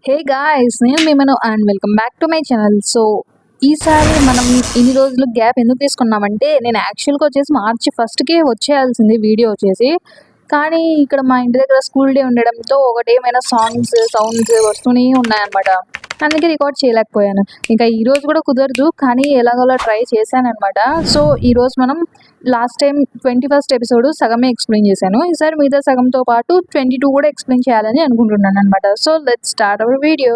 Hey guys, నేను మిమ్మను and welcome back to my channel. So ఈసారి మనం ఇన్ని రోజులు గ్యాప్ ఎందుకు తీసుకున్నామంటే, నేను యాక్చువల్గా వచ్చేసి మార్చి ఫస్ట్కే వచ్చేయాల్సింది వీడియో వచ్చేసి. కానీ ఇక్కడ మా ఇంటి దగ్గర స్కూల్ డే ఉండడంతో ఒకటేమైనా సౌండ్స్ వస్తూనే ఉన్నాయన్నమాట. అందుకే రికార్డ్ చేయలేకపోయాను. ఇంకా ఈ రోజు కూడా కుదరదు, కానీ ఎలాగోలా ట్రై చేశానన్నమాట. సో ఈ రోజు మనం లాస్ట్ టైం 21st ఎపిసోడ్ సగమే ఎక్స్ప్లెయిన్ చేశాను. ఈసారి మిగతా సగంతో పాటు 22 కూడా ఎక్స్ప్లెయిన్ చేయాలని అనుకుంటున్నాను అనమాట. So let's start our video.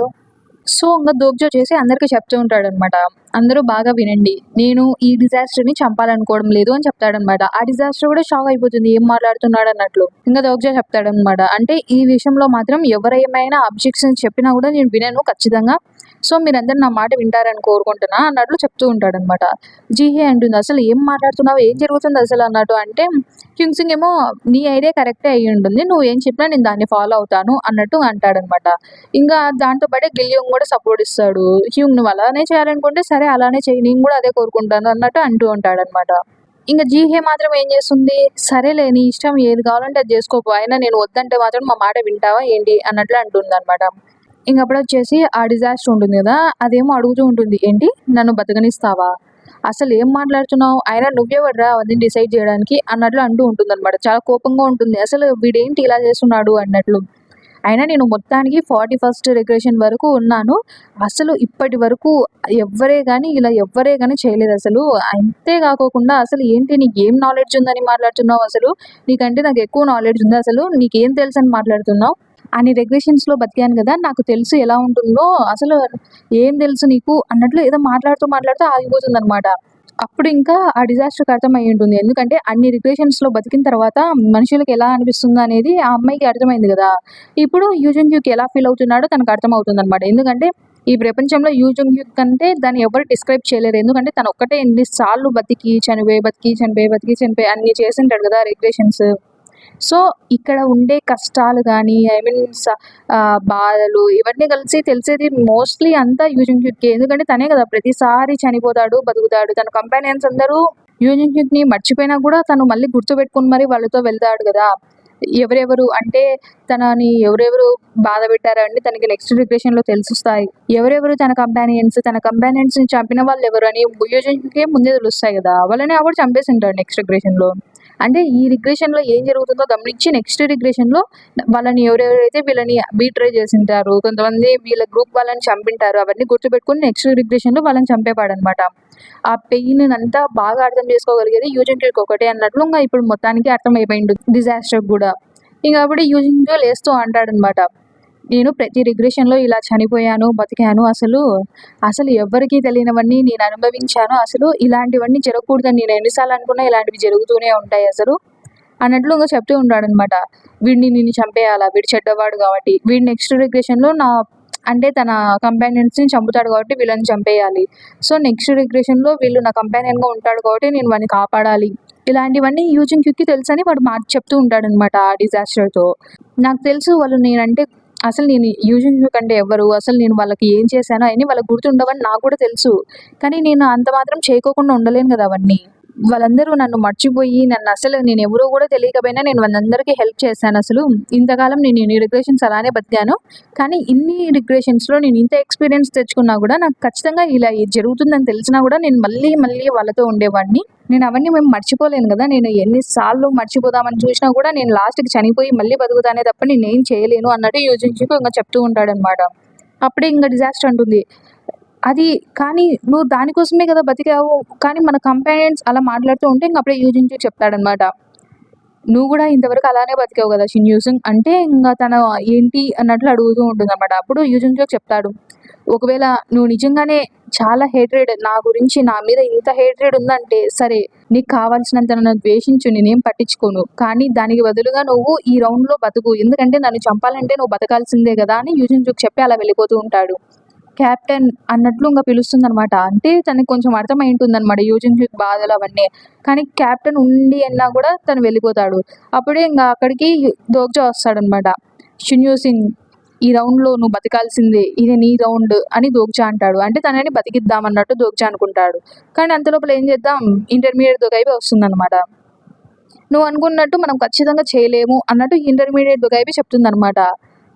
So ఇంకా దోగ్జో చేసి అందరికీ చెప్తూ ఉంటాడనమాట. అందరూ బాగా వినండి, నేను ఈ డిజాస్టర్ని చంపాలనుకోవడం లేదు అని చెప్తాడనమాట. ఆ డిజాస్టర్ కూడా షాక్ అయిపోతుంది, ఏం మాట్లాడుతున్నాడు అన్నట్లు. ఇంకా దోగ్జో చెప్తాడనమాట, అంటే ఈ విషయంలో మాత్రం ఎవరేమైనా అబ్జెక్షన్స్ చెప్పినా కూడా నేను వినను ఖచ్చితంగా. సో మీరందరూ నా మాట వింటారని కోరుకుంటున్నా అన్నట్లు చెప్తూ ఉంటాడనమాట. జీహే అంటుంది, అసలు ఏం మాట్లాడుతున్నావు, ఏం జరుగుతుంది అసలు అన్నట్టు. అంటే క్యూన్సింగ్ ఏమో, నీ ఐడియా కరెక్టే అయ్యి ఉంటుంది, నువ్వు ఏం చెప్పినా నేను దాన్ని ఫాలో అవుతాను అన్నట్టు అంటాడనమాట. ఇంకా దాంతో పాటే గిల్లియోంగ్ కూడా సపోర్ట్ ఇస్తాడు. హ్యూంగ్ నువ్వు అలానే చేయాలనుకుంటే సరే అలానే చెయ్యి, నేను కూడా అదే కోరుకుంటాను అన్నట్టు అంటూ ఉంటాడనమాట. ఇంకా జీహే మాత్రం ఏం చేస్తుంది, సరేలే నీ ఇష్టం, ఏది కావాలంటే అది చేసుకోపో, అయినా నేను వద్దంటే మాత్రం మా మాట వింటావా ఏంటి అన్నట్లు అంటుంది అనమాట. ఇంకప్పుడు వచ్చేసి ఆ డిజాస్టర్ ఉంటుంది కదా, అదేమో అడుగుతూ ఉంటుంది, ఏంటి నన్ను బతకనిస్తావా, అసలు ఏం మాట్లాడుతున్నావు, అయినా నువ్వెవడ్రా అవన్నీ డిసైడ్ చేయడానికి అన్నట్లు అంటూ ఉంటుంది అనమాట. చాలా కోపంగా ఉంటుంది, అసలు వీడేంటి ఇలా చేస్తున్నాడు అన్నట్లు. అయినా నేను మొత్తానికి 41st రిగ్రెషన్ వరకు ఉన్నాను, అసలు ఇప్పటి వరకు ఎవ్వరే కానీ చేయలేదు అసలు. అంతేకాకుండా అసలు ఏంటి నీకు ఏం నాలెడ్జ్ ఉందని మాట్లాడుతున్నావు, అసలు నీకంటే నాకు ఎక్కువ నాలెడ్జ్ ఉంది, అసలు నీకేం తెలుసు అని మాట్లాడుతున్నావు, అన్ని రెగ్యులేషన్స్లో బతికాను కదా, నాకు తెలుసు ఎలా ఉంటుందో, అసలు ఏం తెలుసు నీకు అన్నట్లు ఏదో మాట్లాడుతూ ఆగిపోతుంది అనమాట. అప్పుడు ఇంకా ఆ డిజాస్టర్కి అర్థం అయ్యి ఉంటుంది, ఎందుకంటే అన్ని రిగ్రెషన్స్లో బతికిన తర్వాత మనుషులకు ఎలా అనిపిస్తుందో అనేది ఆ అమ్మాయికి అర్థమైంది కదా. ఇప్పుడు యూజంగ్యూకి ఎలా ఫీల్ అవుతున్నాడో తనకు అర్థమవుతుంది అనమాట. ఎందుకంటే ఈ ప్రపంచంలో యూజంగ్యూ కంటే దాన్ని ఎవరు డిస్క్రైబ్ చేయలేరు, ఎందుకంటే తను ఒక్కటే ఎన్నిసార్లు బతికి చనిపోయి అన్ని చేసింటాడు కదా రిగ్రెషన్స్. సో ఇక్కడ ఉండే కష్టాలు కానీ బాధలు ఇవన్నీ కలిసి తెలిసేది మోస్ట్లీ అంతా యూజంగ్యూకే, ఎందుకంటే తనే కదా ప్రతిసారి చనిపోతాడు బతుకుతాడు. తన కంపానియన్స్ అందరూ యూజంగ్యూక్ని మర్చిపోయినా కూడా తను మళ్ళీ గుర్తుపెట్టుకుని మరి వాళ్ళతో వెళ్తాడు కదా. ఎవరెవరు అంటే తనని ఎవరెవరు బాధ పెట్టారంటే తనకి నెక్స్ట్ రిగ్రెషన్లో తెలుస్తాయి, ఎవరెవరు తన కంపానియన్స్ని చంపిన వాళ్ళు ఎవరు అని యూజంగ్యూకే ముందే తెలుస్తాయి కదా. వాళ్ళని అప్పుడు చంపేసి ఉంటాడు నెక్స్ట్ రిగ్రెషన్లో. అంటే ఈ రిగ్రెషన్లో ఏం జరుగుతుందో గమనించి నెక్స్ట్ రిగ్రెషన్లో వాళ్ళని ఎవరెవరైతే వీళ్ళని బీట్రే చేసింటారు, కొంతమంది వీళ్ళ గ్రూప్ వాళ్ళని చంపింటారు, అవన్నీ గుర్తుపెట్టుకుని నెక్స్ట్ రిగ్రెషన్లో వాళ్ళని చంపేవాడనమాట. ఆ పెయిన్ అంతా బాగా అర్థం చేసుకోగలిగేది యూజంగ్యూకి ఒకటే అన్నట్లు ఇంకా ఇప్పుడు మొత్తానికి అర్థం అయిపోయింది డిజాస్టర్ కూడా. ఇంకా అప్పుడు యూజంగ్యూ లేస్తూ అంటాడనమాట, నేను ప్రతి రిగ్రెషన్లో ఇలా చనిపోయాను బతికాను, అసలు ఎవరికీ తెలియనివన్నీ నేను అనుభవించాను, అసలు ఇలాంటివన్నీ జరగకూడదని నేను ఎన్నిసార్లు అనుకున్నా ఇలాంటివి జరుగుతూనే ఉంటాయి అసలు అన్నట్లు ఇంకా చెప్తూ ఉంటాడనమాట. వీడిని నేను చంపేయాలా, వీడు చెడ్డవాడు కాబట్టి, వీడి నెక్స్ట్ రిగ్రెషన్లో అంటే తన కంపానియన్స్ని చంపుతాడు కాబట్టి వీళ్ళని చంపేయాలి. సో నెక్స్ట్ రిగ్రెషన్లో వీళ్ళు నా కంపానియన్గా ఉంటాడు కాబట్టి నేను వాడిని కాపాడాలి, ఇలాంటివన్నీ యూజంగ్యూకి తెలుసు అని వాడు చెప్తూ ఉంటాడనమాట. ఆ డిజాస్టర్తో నాకు తెలుసు వాళ్ళు నేనంటే అసలు నేను యూజంగ్యూ కంటే ఎవరు, అసలు నేను వాళ్ళకి ఏం చేశానో అవన్నీ వాళ్ళకి గుర్తుండవని నాకు కూడా తెలుసు, కానీ నేను అంత మాత్రం చేయకోకుండా ఉండలేను కదా అవన్నీ. వాళ్ళందరూ నన్ను మర్చిపోయి అసలు నేను ఎవరో కూడా తెలియకపోయినా నేను వాళ్ళందరికీ హెల్ప్ చేశాను. అసలు ఇంతకాలం నేను ఇన్ని రిగ్రెషన్స్ అలానే బతికాను, కానీ ఇన్ని రిగ్రెషన్స్లో నేను ఇంత ఎక్స్పీరియన్స్ తెచ్చుకున్నా కూడా నాకు ఖచ్చితంగా ఇలా జరుగుతుందని తెలిసినా కూడా నేను మళ్ళీ వాళ్ళతో ఉండేవాడిని. నేను అవన్నీ మేము మర్చిపోలేను కదా, నేను ఎన్నిసార్లు మర్చిపోదామని చూసినా కూడా నేను లాస్ట్కి చనిపోయి మళ్ళీ బతుకుతానే తప్ప నేనేం చేయలేను అన్నట్టు యూజంగ్యూకి ఇంకా చెప్తూ ఉంటాడనమాట. అప్పుడే ఇంకా డిజాస్టర్ అంటుంది, అది కానీ నువ్వు దానికోసమే కదా బతికావు, కానీ మన కంపానియన్స్ అలా మాట్లాడుతూ ఉంటే ఇంక అప్పుడే యూజంగ్యూ చెప్తాడనమాట, నువ్వు కూడా ఇంతవరకు అలానే బతికావు కదా షిన్ యూజింగ్ అంటే. ఇంకా తన ఏంటి అన్నట్లు అడుగుతూ ఉంటుంది అనమాట. అప్పుడు యూజంగ్యూ చెప్తాడు, ఒకవేళ నువ్వు నిజంగానే చాలా హేట్రేడ్ నా గురించి, నా మీద ఇంత హేట్రేడ్ ఉందంటే సరే, నీకు కావాల్సినంత నన్ను ద్వేషించు, నేనేం పట్టించుకోను, కానీ దానికి బదులుగా నువ్వు ఈ రౌండ్లో బతుకు, ఎందుకంటే నన్ను చంపాలంటే నువ్వు బతకాల్సిందే కదా అని యూజంగ్యూకి చెప్పి అలా వెళ్ళిపోతూ ఉంటాడు. క్యాప్టెన్ అన్నట్లు ఇంకా పిలుస్తుంది అనమాట. అంటే తనకి కొంచెం అర్థమై ఉంటుంది అనమాట యూజంగ్యూకి బాధలు అవన్నీ, కానీ క్యాప్టెన్ ఉండి అన్నా కూడా తను వెళ్ళిపోతాడు. అప్పుడే ఇంకా అక్కడికి దోగ్జో వస్తాడనమాట. షిన్ యూజింగ్ ఈ రౌండ్లో నువ్వు బతకాల్సిందే, ఇది నీ రౌండ్ అని దోగ్జా అంటాడు. అంటే తనని బతికిద్దాం అన్నట్టు దోగ్జా అనుకుంటాడు, కానీ అంతలోపల ఏం చేద్దాం, ఇంటర్మీడియట్ దొగైబి వస్తుందన్నమాట. నువ్వు అనుకున్నట్టు మనం ఖచ్చితంగా చేయలేము అన్నట్టు ఇంటర్మీడియట్ దొగైబి చెప్తుంది అనమాట.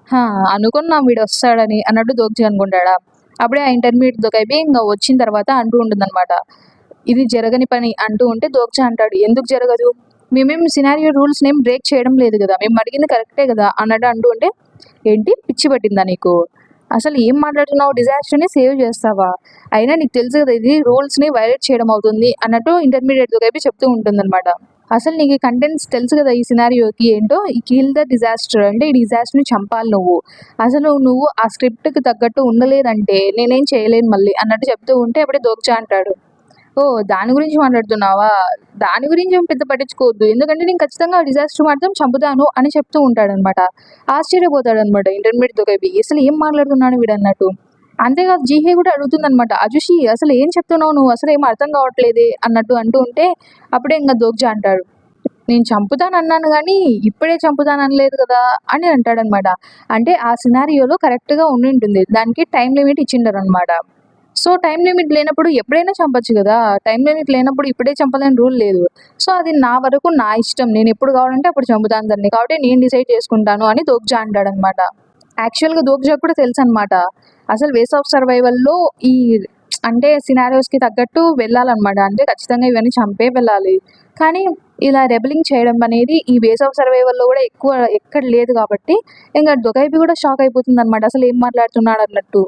హా! అనుకున్నాం వీడొస్తాడని అన్నట్టు దోగ్జి అనుకుంటాడా? అప్పుడే ఆ ఇంటర్మీడియేట్ దొకైబి ఇంగ వచ్చిన తర్వాత అంటూ ఉంటుందనమాట. ఇది జరగని పని అంటూ ఉంటే దోగ్జా అంటాడు. ఎందుకు జరగదు? మేమేం సినారియో రూల్స్‌నేం బ్రేక్ చేయడం లేదు గదా! మేము అడిగింది కరెక్టే గదా! అన్నట్టు అంటూ ఉంటే, ఏంటి పిచ్చి పట్టిందా నీకు? అసలు ఏం మాట్లాడుతున్నావు? డిజాస్టర్‌ని సేవ్ చేస్తావా? అయినా నీకు తెలుసు గదా! ఇది రూల్స్‌ని వయలేట్ చేయడం అవుతుంది అన్నట్టు ఇంటర్మీడియేట్ దొకైబి చెప్తూ ఉంటుందనమాట. అసలు నీకు ఈ కంటెంట్స్ తెలుసు కదా ఈ సినారియోకి ఏంటో ఈ కిల్ ద డిజాస్టర్ అంటే ఈ డిజాస్టర్ని చంపాలి నువ్వు. అసలు నువ్వు ఆ స్క్రిప్ట్‌కి తగ్గట్టు ఉండలేదంటే నేనేం చేయలేను మళ్ళీ అన్నట్టు చెప్తూ ఉంటే అప్పుడే దోక్చా అంటాడు. ఓహ్! దాని గురించి మాట్లాడుతున్నావా? దాని గురించి ఏం పెద్ద పట్టించుకోవద్దు. ఎందుకంటే నేను ఖచ్చితంగా ఆ డిజాస్టర్ మాత్రం చంపుతాను అని చెప్తూ ఉంటాడనమాట. ఆశ్చర్యపోతాడనమాట ఇంటర్మీడియేట్ దొకైబి. అసలు ఏం మాట్లాడుతున్నాడు వీడన్నట్టు. అంతేకాదు జీహే కూడా అడుగుతుందనమాట. అజుషి అసలు ఏం చెప్తున్నావు నువ్వు? అసలేం అర్థం కావట్లేదే అన్నట్టు అంటూ ఉంటే అప్పుడే ఇంగ దోగ్జా అంటాడు. నేను చంపుతానన్నాను గానీ, ఇప్పుడే చంపుతాననలేదు కదా! అని అంటాడనమాట. అంటే ఆ సినారియోలో కరెక్ట్‌గా ఉండింటుంది. దానికి టైమ్ లిమిట్ ఇచ్చిండరనమాట. సో, టైమ్ లిమిట్ లేనప్పుడు ఎప్పుడైనా చంపొచ్చు గదా! టైమ్ లిమిట్ లేనప్పుడు ఇప్పుడే చంపాలని రూల్ లేదు. సో, అది నా వరకు నా ఇష్టం. నేనెప్పుడు కావాలంటే అప్పుడు చంపుతాను దాన్ని. కాబట్టి నేను డిసైడ్ చేసుకుంటాను అని దోగ్జా అంటాడనమాట. యాక్చువల్‌గా దోగ్జాకి కూడా తెలుసనమాట. అసలు వేస్ ఆఫ్ సర్వైవల్‌లో ఈ అంటే సినారియోస్‌కి తగ్గట్టు వెళ్ళాలనమాట. అంటే ఖచ్చితంగా ఇవన్నీ చంపే వెళ్ళాలి. కానీ ఇలా రెబెలింగ్ చేయడం అనేది ఈ వేస్ ఆఫ్ సర్వైవల్‌లో గూడా ఎక్కువ ఎక్కడ లేదు కాబట్టి ఇంగ దొకైబి గూడా షాక్ అయిపోతుందనమాట. అసలు ఏం మాట్లాడుతున్నాడన్నట్టు.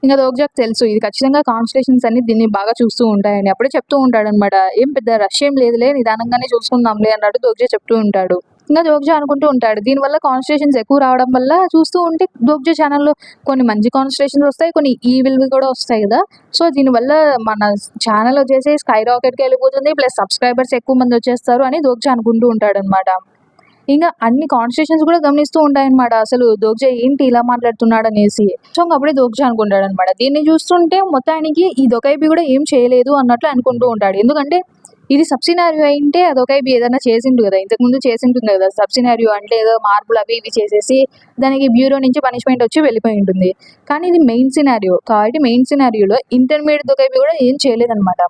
ఇంగ దోగ్జాకి తెలుసు ఇది ఖచ్చితంగా కాన్స్టిలేషన్స్ అన్ని దీన్ని బాగా చూస్తూ ఉంటాయని. అప్పుడే చెప్తూ ఉంటాడనమాట. "ఏం పెద్ద రష్ ఏం లేదులే నిదానంగానే చూసుకుందాంలే" అన్నట్టు దోగ్జా చెప్తూ ఉంటాడు. ఇంగ దోగ్జా అనుకుంటూ ఉంటాడు. దీనివల్ల కాన్స్టిలేషన్స్ ఎక్కువ రావడం వల్ల చూస్తూ ఉంటే దోగ్జా ఛానెల్‌లో కొన్ని మంచి కాన్స్టిలేషన్స్ వస్తాయి. కొన్ని ఈవిల్‌వి కూడా వస్తాయి గదా! సో, దీనివల్ల మన ఛానెల్ వచ్చేసి స్కై రాకెట్‌కి ఎళ్ళిపోతుంది. ప్లస్ సబ్‌స్క్రైబర్స్ ఎక్కువ మంది వచ్చేస్తారు అని దోగ్జా అనుకుంటూ ఉంటాడనమాట. ఇంగ అన్ని కాన్వర్సేషన్స్ కూడా గమనిస్తూ ఉంటాయన్నమాట. అసలు దోగ్జా ఏంటి ఇలా మాట్లాడుతున్నాడనేసి. సో, ఇంక అప్పుడే దోగ్జా అనుకుంటాడన్నమాట. దీన్ని చూస్తుంటే మొత్తానికి ఈ దొకైబి కూడా ఏం చేయలేదు అన్నట్లు అనుకుంటూ ఉంటాడు. ఎందుకంటే ఇది సబ్ సినారియో అయింటే ఆ దొకైబి ఏదైనా చేసిండు గదా! ఇంతకుముందు చేసుంటుంది గదా! సబ్ సినారియో అంటే ఏదో మార్పులు అవి ఇవి చేసేసి దానికి బ్యూరో నుంచి పనిష్మెంట్ వచ్చి వెళ్ళిపోయి ఉంటుంది. కానీ ఇది మెయిన్ సినారియో. కాబట్టి మెయిన్ సినారియోలో ఇంటర్మీడియేట్ దొకైబి కూడా ఏం చేయలేదన్నమాట.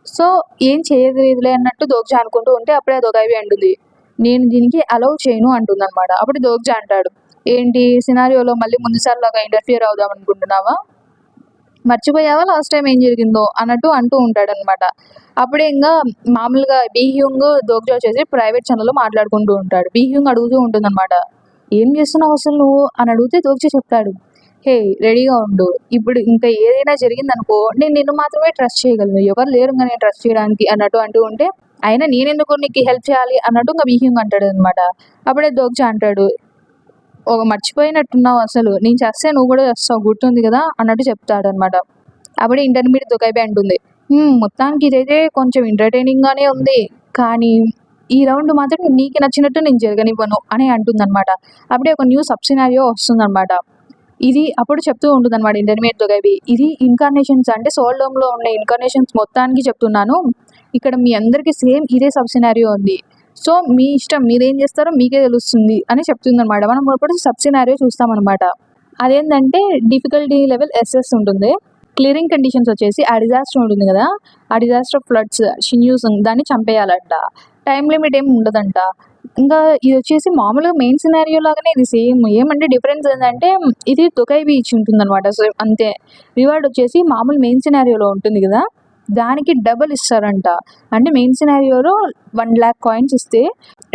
సో, ఏం చేయలేదులే అన్నట్టు దోగ్జా అనుకుంటూ ఉంటే అప్పుడే ఆ దొకైబి అంటుంది. నేను దీనికి అలౌ చేయను అంటుందనమాట. అప్పుడు దోగ్జా అంటాడు. ఏంటి సినారియోలో మళ్ళీ ముందుసారిలాగా ఇంటర్ఫియర్ అవుదాం అనుకుంటున్నావా? మర్చిపోయావా లాస్ట్ టైమ్ ఏం జరిగిందో అన్నట్టు అంటూ ఉంటాడనమాట. అప్పుడే ఇంగా మామూలుగా బీహ్యూంగ్, దోగ్జా వచ్చేసి ప్రైవేట్ ఛానెల్‌లో మాట్లాడుకుంటూ ఉంటాడు. బీహ్యూంగ్ అడుగుతూ ఉంటుందనమాట. "ఏం చేస్తున్నావు అసలు నువ్వు?" అని అడిగితే దోగ్జా చెప్తాడు. "హే! రెడీగా ఉండు. ఇప్పుడు ఇంకా ఏదైనా జరిగిందనుకో నేను నిన్ను మాత్రమే ట్రస్ట్ చేయగలను. ఎవరు లేరు ఇంగ నేను ట్రస్ట్ చేయడానికి" అన్నట్టు అంటూ ఉంటే, అయినా నేనెందుకు నీకు హెల్ప్ చేయాలి అన్నట్టు ఇంగ బీహ్యూంగ్ అంటాడనమాట. అప్పుడే దోగ్జా అంటాడు. ఓహ్! మర్చిపోయినట్టున్నావు అసలు. నేను చస్తే నువ్వు గూడా చస్తావు గుర్తుంది గదా! అన్నట్టు చెప్తాడనమాట. అప్పుడే ఇంటర్మీడియేట్ దొకైబి అంటుంది. మొత్తానికి ఇదైతే కొంచెం ఎంటర్‌టైనింగ్‌గానే ఉంది. కానీ ఈ రౌండ్ మాత్రం నీకు నచ్చినట్టు నేను జరగనివ్వను అని అంటుందనమాట. అప్పుడే ఒక న్యూ సబ్ సినారియో వస్తుందనమాట. ఇది అప్పుడు చెప్తూ ఉంటుందనమాట ఇంటర్మీడియేట్ దొకైబి. ఇది ఇన్‌కార్నేషన్స్ అంటే సోల్‌డోమ్‌లో ఉన్న ఇన్‌కార్నేషన్స్ మొత్తానికి చెప్తున్నాను. ఇక్కడ మీ అందరికి సేమ్ ఇదే సబ్ సినారియో ఉంది. సో, మీ ఇష్టం మీరేం జేస్తారో మీకే తెలుస్తుంది అని చెప్తుందనమాట. మనం ఇప్పుడు సబ్ సినారియో చూస్తామనమాట. అదేంటంటే డిఫికల్టీ లెవెల్ ఎస్ఎస్ ఉంటుంది. క్లియరింగ్ కండిషన్స్ వచ్చేసి ఆ డిజాస్టర్ ఉంటుంది గదా! ఆ డిజాస్టర్ ఫ్లడ్స్, షిన్యూసింగ్ దాన్ని చంపేయాలంట. టైమ్ లిమిట్ ఏమి ఉండదంట. ఇంకా ఇదొచ్చేసి మామూలుగా మెయిన్ సినారియో లాగానే ఇది సేమ్. ఏమంటే డిఫరెన్స్ ఏందంటే ఇది తొకైబి ఇచ్చి ఉంటుందనమాట. సో, అంతే. రివార్డ్ వచ్చేసి మామూలు మెయిన్ సినారియోలో ఉంటుంది గదా! దానికి డబుల్ ఇస్తారంట. అంటే మెయిన్ సినారియోలో 1,00,000 కాయిన్స్ ఇస్తే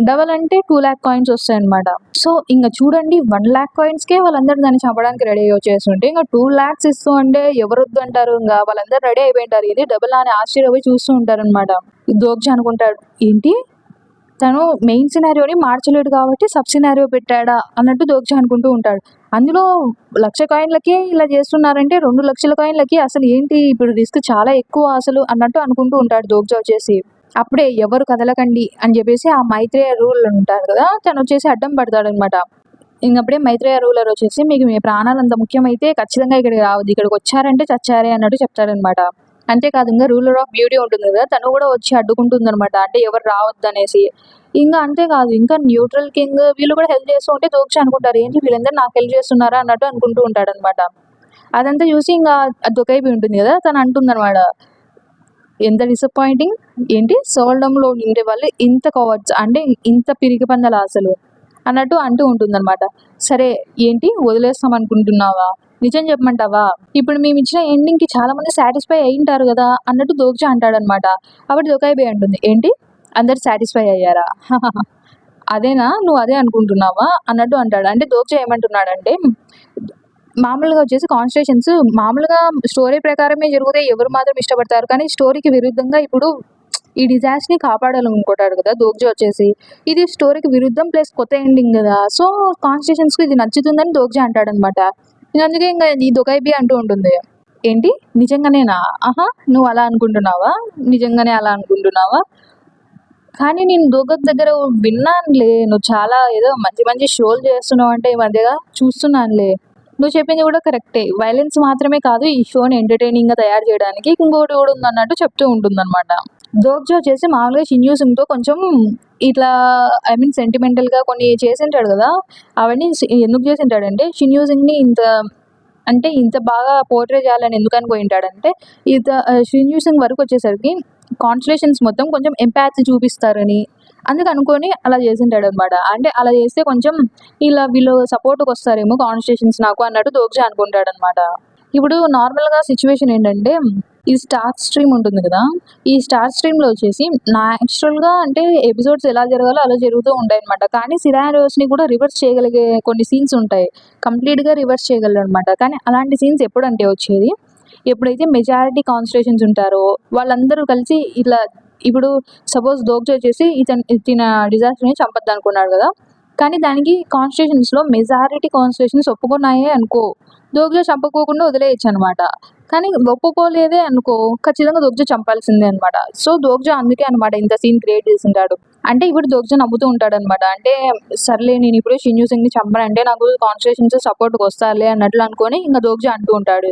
డబల్ అంటే 2,00,000 కాయిన్స్ వస్తాయన్నమాట. సో, ఇంగ చూడండి 1,00,000 కాయిన్స్‌కే వాళ్ళందరూ దాన్ని చంపడానికి రెడీ వచ్చేసుంటే ఇంగ 2,00,000 ఇస్తూ అంటే ఎవరొద్దంటారు ఇంగ వాళ్ళందరూ రెడీ అయిపోయింటారు. ఇది డబులా అని ఆశ్చర్యపోయి చూస్తూ ఉంటారనమాట. దోగ్జా అనుకుంటాడు. ఏంటి? తను మెయిన్ సినారియోని మార్చలేడు కాబట్టి సబ్ సినారియో పెట్టాడా అన్నట్టు దోగ్జా అనుకుంటూ ఉంటాడు. అందులో 1,00,000 కాయిన్‌లకే ఇలా చేస్తున్నారంటే 2,00,000 కాయిన్‌లకి అసలు ఏంటి ఇప్పుడు రిస్క్ చాలా ఎక్కువ అసలు అన్నట్టు అనుకుంటూ ఉంటాడు దోగ్జా వచ్చేసి. అప్పుడే ఎవరు కదలకండి అని చెప్పేసి ఆ మైత్రేయ రూల్ ఉంటారు కదా! తనొచ్చేసి అడ్డం పడతాడనమాట. ఇంగప్పుడే మైత్రేయ రూలర్ వచ్చేసి మీకు మీ ప్రాణాలు అంత ముఖ్యమైతే ఖచ్చితంగా ఇక్కడికి రావద్దు. ఇక్కడికొచ్చారంటే చచ్చారే అన్నట్టు చెప్తాడనమాట. అంతేకాదు ఇంగా రూలర్ ఆఫ్ బ్యూటీ ఉంటుంది కదా! తను కూడా వచ్చి అడ్డుకుంటుందనమాట. అంటే ఎవరు రావద్దనేసి. ఇంగా అంతేకాదు ఇంకా న్యూట్రల్ కింగ్ వీళ్ళు కూడా హెల్ప్ చేస్తూ ఉంటే దోక్ష అనుకుంటారు. ఏంటి వీళ్ళందరూ నాకు హెల్ప్ చేస్తున్నారా అన్నట్టు అనుకుంటూ ఉంటాడనమాట. అదంతా చూసి ఇంగా దొకైబి ఉంటుంది కదా! తను అంటుందనమాట. ఎంత డిసప్పాయింటింగ్. ఏంటి సోల్డమ్‌లో ఉండే వాళ్ళు ఇంత కవర్డ్స్ అంటే ఇంత పిరికి పందలా అసలు. అన్నట్టు అంటూ ఉంటుందన్నమాట. సరే ఏంటి వదిలేస్తాం అనుకుంటున్నావా? నిజం చెప్పమంటావా? ఇప్పుడు మేమిచ్చిన ఎండింగ్‌కి చాలా మంది సాటిస్ఫై అయ్యుంటారు గదా! అన్నట్టు దోగ్జా అంటాడనమాట. అప్పుడు దొకైబే అంటుంది. ఏంటి? అందరూ సాటిస్ఫై అయ్యారా? అదేనా? నువ్వు అదే అనుకుంటున్నావా? అన్నట్టు అంటాడు. అంటే దోగ్జా ఏమంటున్నాడంటే మామూలుగా వచ్చేసి కాన్స్టిట్యూషన్స్ మామూలుగా స్టోరీ ప్రకారమే జరుగుతాయి. ఎవరు మాత్రం ఇష్టపడతారు. కానీ స్టోరీకి విరుద్ధంగా ఇప్పుడు ఈ డిజాస్టర్‌ని కాపాడాలనుకుంటాడు కదా! దోగ్జా వచ్చేసి. ఇది స్టోరీకి విరుద్ధం ప్లస్ కొత్త ఎండింగ్ గదా! సో, కాన్స్టిట్యూషన్స్‌కి ఇది నచ్చుతుందని దోగ్జా అంటాడనమాట. అందుకే ఇంగ ఈ దొకైబి అంటూ ఉంటుంది. ఏంటి? నిజంగానేనా? ఆహా! నువ్వు అలా అనుకుంటున్నావా? నిజంగానే అలా అనుకుంటున్నావా? కానీ నేను దోగక్ దగ్గర విన్నానులే. నువ్వు చాలా ఏదో మంచి మంచి షోలు చేస్తున్నావంట ఈ మధ్యగా చూస్తున్నానులే. నువ్వు చెప్పింది కూడా కరెక్టే. వైలెన్స్ మాత్రమే కాదు ఈ షోని ఎంటర్‌టైనింగ్‌గా తయారు చేయడానికి ఇంకోటి కూడా ఉందన్నట్టు చెప్తూ ఉంటుందన్నమాట. దోగ్జా వచ్చేసి మామూలుగా షిన్ యూసింగ్‌తో కొంచెం ఇట్లా ఐ మీన్ సెంటిమెంటల్‌గా కొన్ని చేసింటాడు గదా! అవన్నీ ఎందుకు చేసింటాడంటే షిన్ యూసింగ్‌ని ఇంత బాగా పోర్ట్రే చేయాలని ఎందుకు అనుకోయింటాడంటే షిన్ యూసింగ్ వరకొచ్చేసరికి కాన్స్టలేషన్స్ మొత్తం కొంచెం ఎంపాథీ చూపిస్తారని అందుకు అనుకోని అలా చేసింటాడనమాట. అంటే అలా చేస్తే కొంచెం ఇలా వీళ్ళు సపోర్ట్‌కొస్తారేమో కాన్స్టలేషన్స్ నాకు అన్నట్టు దోగ్జా అనుకుంటాడనమాట. ఇప్పుడు నార్మల్‌గా సిట్యుయేషన్ ఏంటంటే ఈ స్టార్ స్ట్రీమ్ ఉంటుంది కదా! ఈ స్టార్ స్ట్రీమ్‌లో వచ్చేసి నేచురల్‌గా అంటే ఎపిసోడ్స్ ఎలా జరగాలో అలా జరుగుతూ ఉంటాయనమాట. కానీ సినారియోస్‌ని కూడా రివర్స్ చేయగలిగే కొన్ని సీన్స్ ఉంటాయి. కంప్లీట్‌గా రివర్స్ చేయగలరనమాట. కానీ అలాంటి సీన్స్ ఎప్పుడంటే వచ్చేది, ఎప్పుడైతే మెజారిటీ కాన్స్టిట్యూషన్స్ ఉంటారో వాళ్ళందరూ కలిసి ఇట్లా ఇప్పుడు సపోజ్ దోగ్జా వచ్చేసి తిన డిజాస్టర్‌ని చంపొద్దనుకున్నాడు కదా! కానీ దానికి కాన్స్టిట్యూషన్స్‌లో మెజారిటీ కాన్స్టిట్యూషన్స్ ఒప్పుకున్నాయే అనుకో, దోగ్జా చంపకోకుండా వదిలేయొచ్చనమాట. కానీ ఒప్పుకోలేదే అనుకో, ఖచ్చితంగా దోగ్జా చంపాల్సిందే అనమాట. సో, దోగ్జా అందుకే అనమాట ఇంత సీన్ క్రియేట్ చేసుంటాడు. అంటే ఇప్పుడు దోగ్జా నవ్వుతూ ఉంటాడనమాట. అంటే సర్లే నేనిప్పుడు షిన్యూ సింగ్‌ని చంపనంటే నాకు కాన్స్టిట్యూషన్స్ సపోర్ట్‌కొస్తారులే అన్నట్లు అనుకోని ఇంక దోగ్జా అంటూ ఉంటాడు.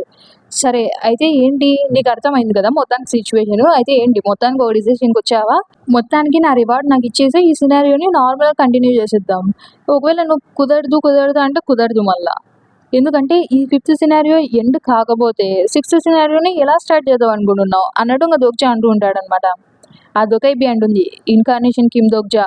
సరే అయితే ఏంటి నీకు అర్థమైంది కదా మొత్తానికి సిట్యుయేషను. అయితే ఏంటి మొత్తానికి ఒక డిసిషన్‌కొచ్చావా? మొత్తానికి నా రివార్డ్ నాకిచ్చేసేయి. ఈ సినారియోని నార్మల్‌గా కంటిన్యూ చేసేద్దాం. ఒకవేళ నువ్వు కుదరదు అంటే కుదరదు మళ్ళా. ఎందుకంటే ఈ ఫిఫ్త్ సినారియో ఎండ్ కాకపోతే సిక్స్త్ సినారియోని ఎలా స్టార్ట్ చేద్దాం అనుకుంటున్నావు? అన్నట్టు ఇంక దోగ్జా అంటూ ఉంటాడనమాట. ఆ దొకైబి అంటుంది. Incarnation Kim Dokja.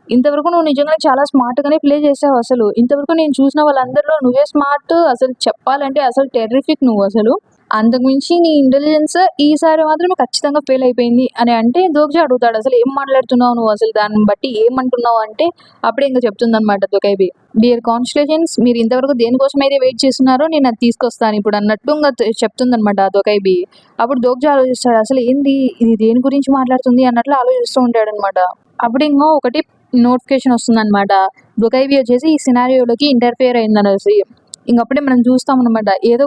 ఇంతవరకు నువ్వు నిజంగానే చాలా స్మార్ట్‌గానే ప్లే చేసావు అసలు. ఇంతవరకు నేను చూసిన వాళ్ళందరిలో నువ్వే స్మార్ట్. అసలు చెప్పాలంటే అసలు టెర్రిఫిక్ నువ్వసలు. అంతకు మించి నీ ఇంటెలిజెన్స్ ఈసారి మాత్రం ఖచ్చితంగా ఫెయిల్ అయిపోయింది అని అంటే దోగ్జా అడుగుతాడు. అసలు ఏం మాట్లాడుతున్నావు నువ్వు అసలు దాన్ని బట్టి ఏమంటున్నావు అంటే అప్పుడే ఇంక చెప్తుందనమాట దొకైబి. డియర్ కాన్స్టిట్యూషన్స్ మీరు ఇంతవరకు దేనికోసమైతే వెయిట్ చేస్తున్నారో నేను అది తీసుకొస్తాను ఇప్పుడు అన్నట్టు ఇంక చెప్తుందనమాట దొకైబి. అప్పుడు దోగ్జా ఆలోచిస్తాడు. అసలు ఏంది ఇది దేని గురించి మాట్లాడుతుంది అన్నట్లు ఆలోచిస్తూ ఉంటాడనమాట. అప్పుడు ఇంకో ఒకటి నోటిఫికేషన్ వస్తుందనమాట. దొకైబి వచ్చేసి ఈ సినారియోలోకి ఇంటర్ఫియర్ అయిందనేసి. ఇంకప్పుడే మనం చూస్తామనమాట. ఏదో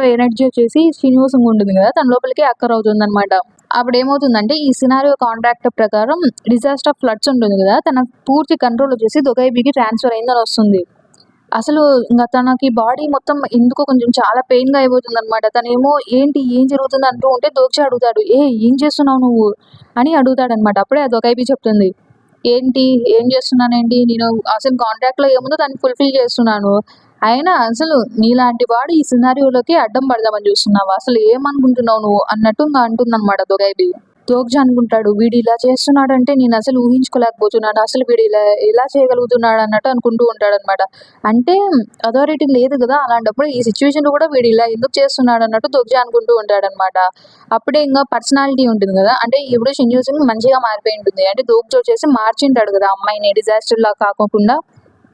ఎనర్జీ వచ్చేసి శ్రీనివాసంగా ఉంటుంది కదా! తన లోపలికి అక్కర్ అవుతుందనమాట. అప్పుడేమవుతుందంటే ఈ సినారియో కాంట్రాక్ట్ ప్రకారం డిజాస్టర్ ఆఫ్ ఫ్లడ్స్ ఉంటుంది కదా! తన పూర్తి కంట్రోల్ వచ్చేసి దొకైబికి ట్రాన్స్‌ఫర్ అయిందని వస్తుంది. అసలు ఇంగ తనకి బాడీ మొత్తం ఎందుకో కొంచెం చాలా పెయిన్‌గా అయిపోతుందనమాట. తనేమో ఏంటి ఏం జరుగుతుంది అంటూ ఉంటే దోగ్జా అడుగుతాడు. ఏం చేస్తున్నావు నువ్వు? అని అడుగుతాడనమాట. అప్పుడే ఆ దొకైబి చెప్తుంది. ఏంటి? ఏం చేస్తున్నానేంటి? నేను అసలు కాంట్రాక్ట్‌లో ఏముందో దాన్ని ఫుల్‌ఫిల్ చేస్తున్నాను. అయినా అసలు నీలాంటి వాడు ఈ సినారియోలోకి అడ్డం పడదామని చూస్తున్నావా? అసలు ఏమనుకుంటున్నావు నువ్వు? అన్నట్టు ఇంగ అంటుందనమాట దొకైబి. దోగ్జా అనుకుంటాడు. వీడు ఇలా చేస్తున్నాడంటే నేను అసలు ఊహించుకోలేకపోతున్నాను. అసలు వీడు ఇలా ఎలా చేయగలుగుతున్నాడు అన్నట్టు అనుకుంటూ ఉంటాడనమాట. అంటే అథారిటీ లేదు గదా! అలాంటప్పుడు ఈ సిట్యుయేషన్‌లో కూడా వీడు ఇలా ఎందుకు చేస్తున్నాడు అన్నట్టు దోగ్జా అనుకుంటూ ఉంటాడనమాట. అప్పుడే ఇంగ పర్సనాలిటీ ఉంటుంది గదా! అంటే ఇప్పుడు షిన్యూ సింగ్ మంచిగా మారిపోయి ఉంటుంది. అంటే దోగ్జా వచ్చేసి మార్చింటాడు గదా! అమ్మాయిని డిజాస్టర్‌లా కాకోకుండా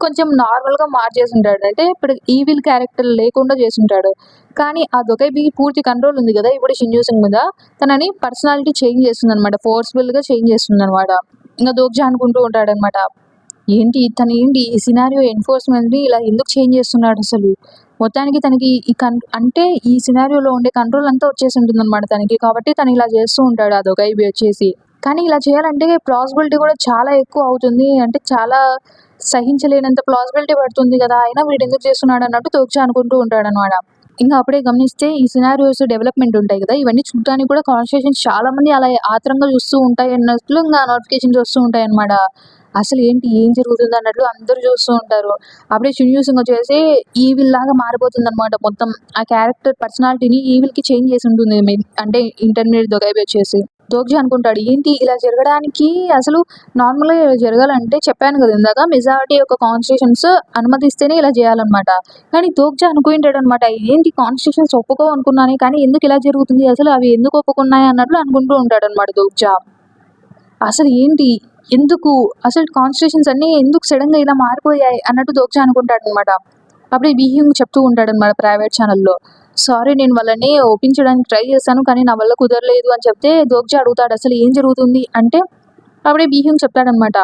కొంచెం నార్మల్‌గా మార్చేసుంటాడు. అంటే ఇప్పుడు ఈవిల్ క్యారెక్టర్ లేకుండా చేసుంటాడు. కానీ ఆ దొకైబికి పూర్తి కంట్రోల్ ఉంది గదా! ఇప్పుడు షిన్యూ సింగ్ మీద. తనని పర్సనాలిటీ చేంజ్ చేస్తుందనమాట. ఫోర్స్‌ఫుల్‌గా చేంజ్ చేస్తుందనమాట. ఇంగ దోగ్జా అనుకుంటూ ఉంటాడనమాట. తనేంటి ఈ సినారియో ఎన్ఫోర్స్‌మెంట్‌ని ఇలా ఎందుకు చేంజ్ చేస్తున్నాడసలు? మొత్తానికి తనకి అంటే ఈ సినారియోలో ఉండే కంట్రోల్ అంతా వచ్చేసుంటుందనమాట తనకి. కాబట్టి తను ఇలా చేస్తూ ఉంటాడు ఆ దొకైబి వచ్చేసి. కానీ ఇలా చేయాలంటే ప్లాజిబిలిటీ కూడా చాలా ఎక్కువ అవుతుంది. అంటే చాలా సహించలేనంత ప్లాజిబిలిటీ పడుతుంది గదా! అయినా వీడెందుకు చేస్తున్నాడన్నట్టు దోగ్జా అనుకుంటూ ఉంటాడనమాట. ఇంగ అప్పుడే గమనిస్తే ఈ సినారియోస్ డెవలప్‌మెంట్ ఉంటాయి గదా! ఇవన్నీ చూడడానికి కూడా కాన్వర్సేషన్స్ చాలా మంది అలా ఆత్రంగా చూస్తూ ఉంటాయన్నట్లు ఇంగ నోటిఫికేషన్స్ వస్తూ ఉంటాయన్నమాట. ఏం జరుగుతుంది అన్నట్లు అందరూ చూస్తూ ఉంటారు. అప్పుడే షిన్యూ సింగ్ వచ్చేసి ఈవిల్‌లాగా మారిపోతుందన్నమాట మొత్తం. ఆ క్యారెక్టర్ పర్సనాలిటీని ఈవిల్‌కి చేంజ్ చేసుంటుంది. అంటే ఇంటర్మీడియేట్ దొగైబి వచ్చేసి. దోగ్జి అనుకుంటాడు ఏంటి ఇలా జరగడానికి అసలు నార్మల్‌గా ఇలా జరగాలంటే చెప్పాను కదా ఇందాక మెజారిటీ యొక్క కాన్స్టిట్యూషన్స్ అనుమతిస్తేనే ఇలా చేయాలన్నమాట. కానీ దోగ్జి అనుకుంటాడనమాట ఏంటి కాన్స్టిట్యూషన్స్ ఒప్పుకోవనుకున్నానే కానీ ఎందుకు ఇలా జరుగుతుంది? అసలు అవి ఎందుకు ఒప్పుకున్నాయి అన్నట్లు అనుకుంటూ ఉంటాడనమాట దోగ్జా. అసలు ఏంటి? ఎందుకు? అసలు కాన్స్టిట్యూషన్స్ అన్నీ ఎందుకు సడెన్‌గా ఇలా మారిపోయాయి అన్నట్టు దోగ్జా అనుకుంటాడనమాట. అప్పుడే బీహింగ్ చెప్తూ ఉంటాడనమాట ప్రైవేట్ ఛానెల్‌లో. సారీ నేను వాళ్ళని ఒప్పించడానికి ట్రై చేశాను. కానీ నా వల్ల కుదరలేదు అని చెప్తే దోగ్జా అడుగుతాడు అసలు ఏం జరుగుతుంది? అంటే అప్పుడే బీహింగ్ చెప్తాడనమాట.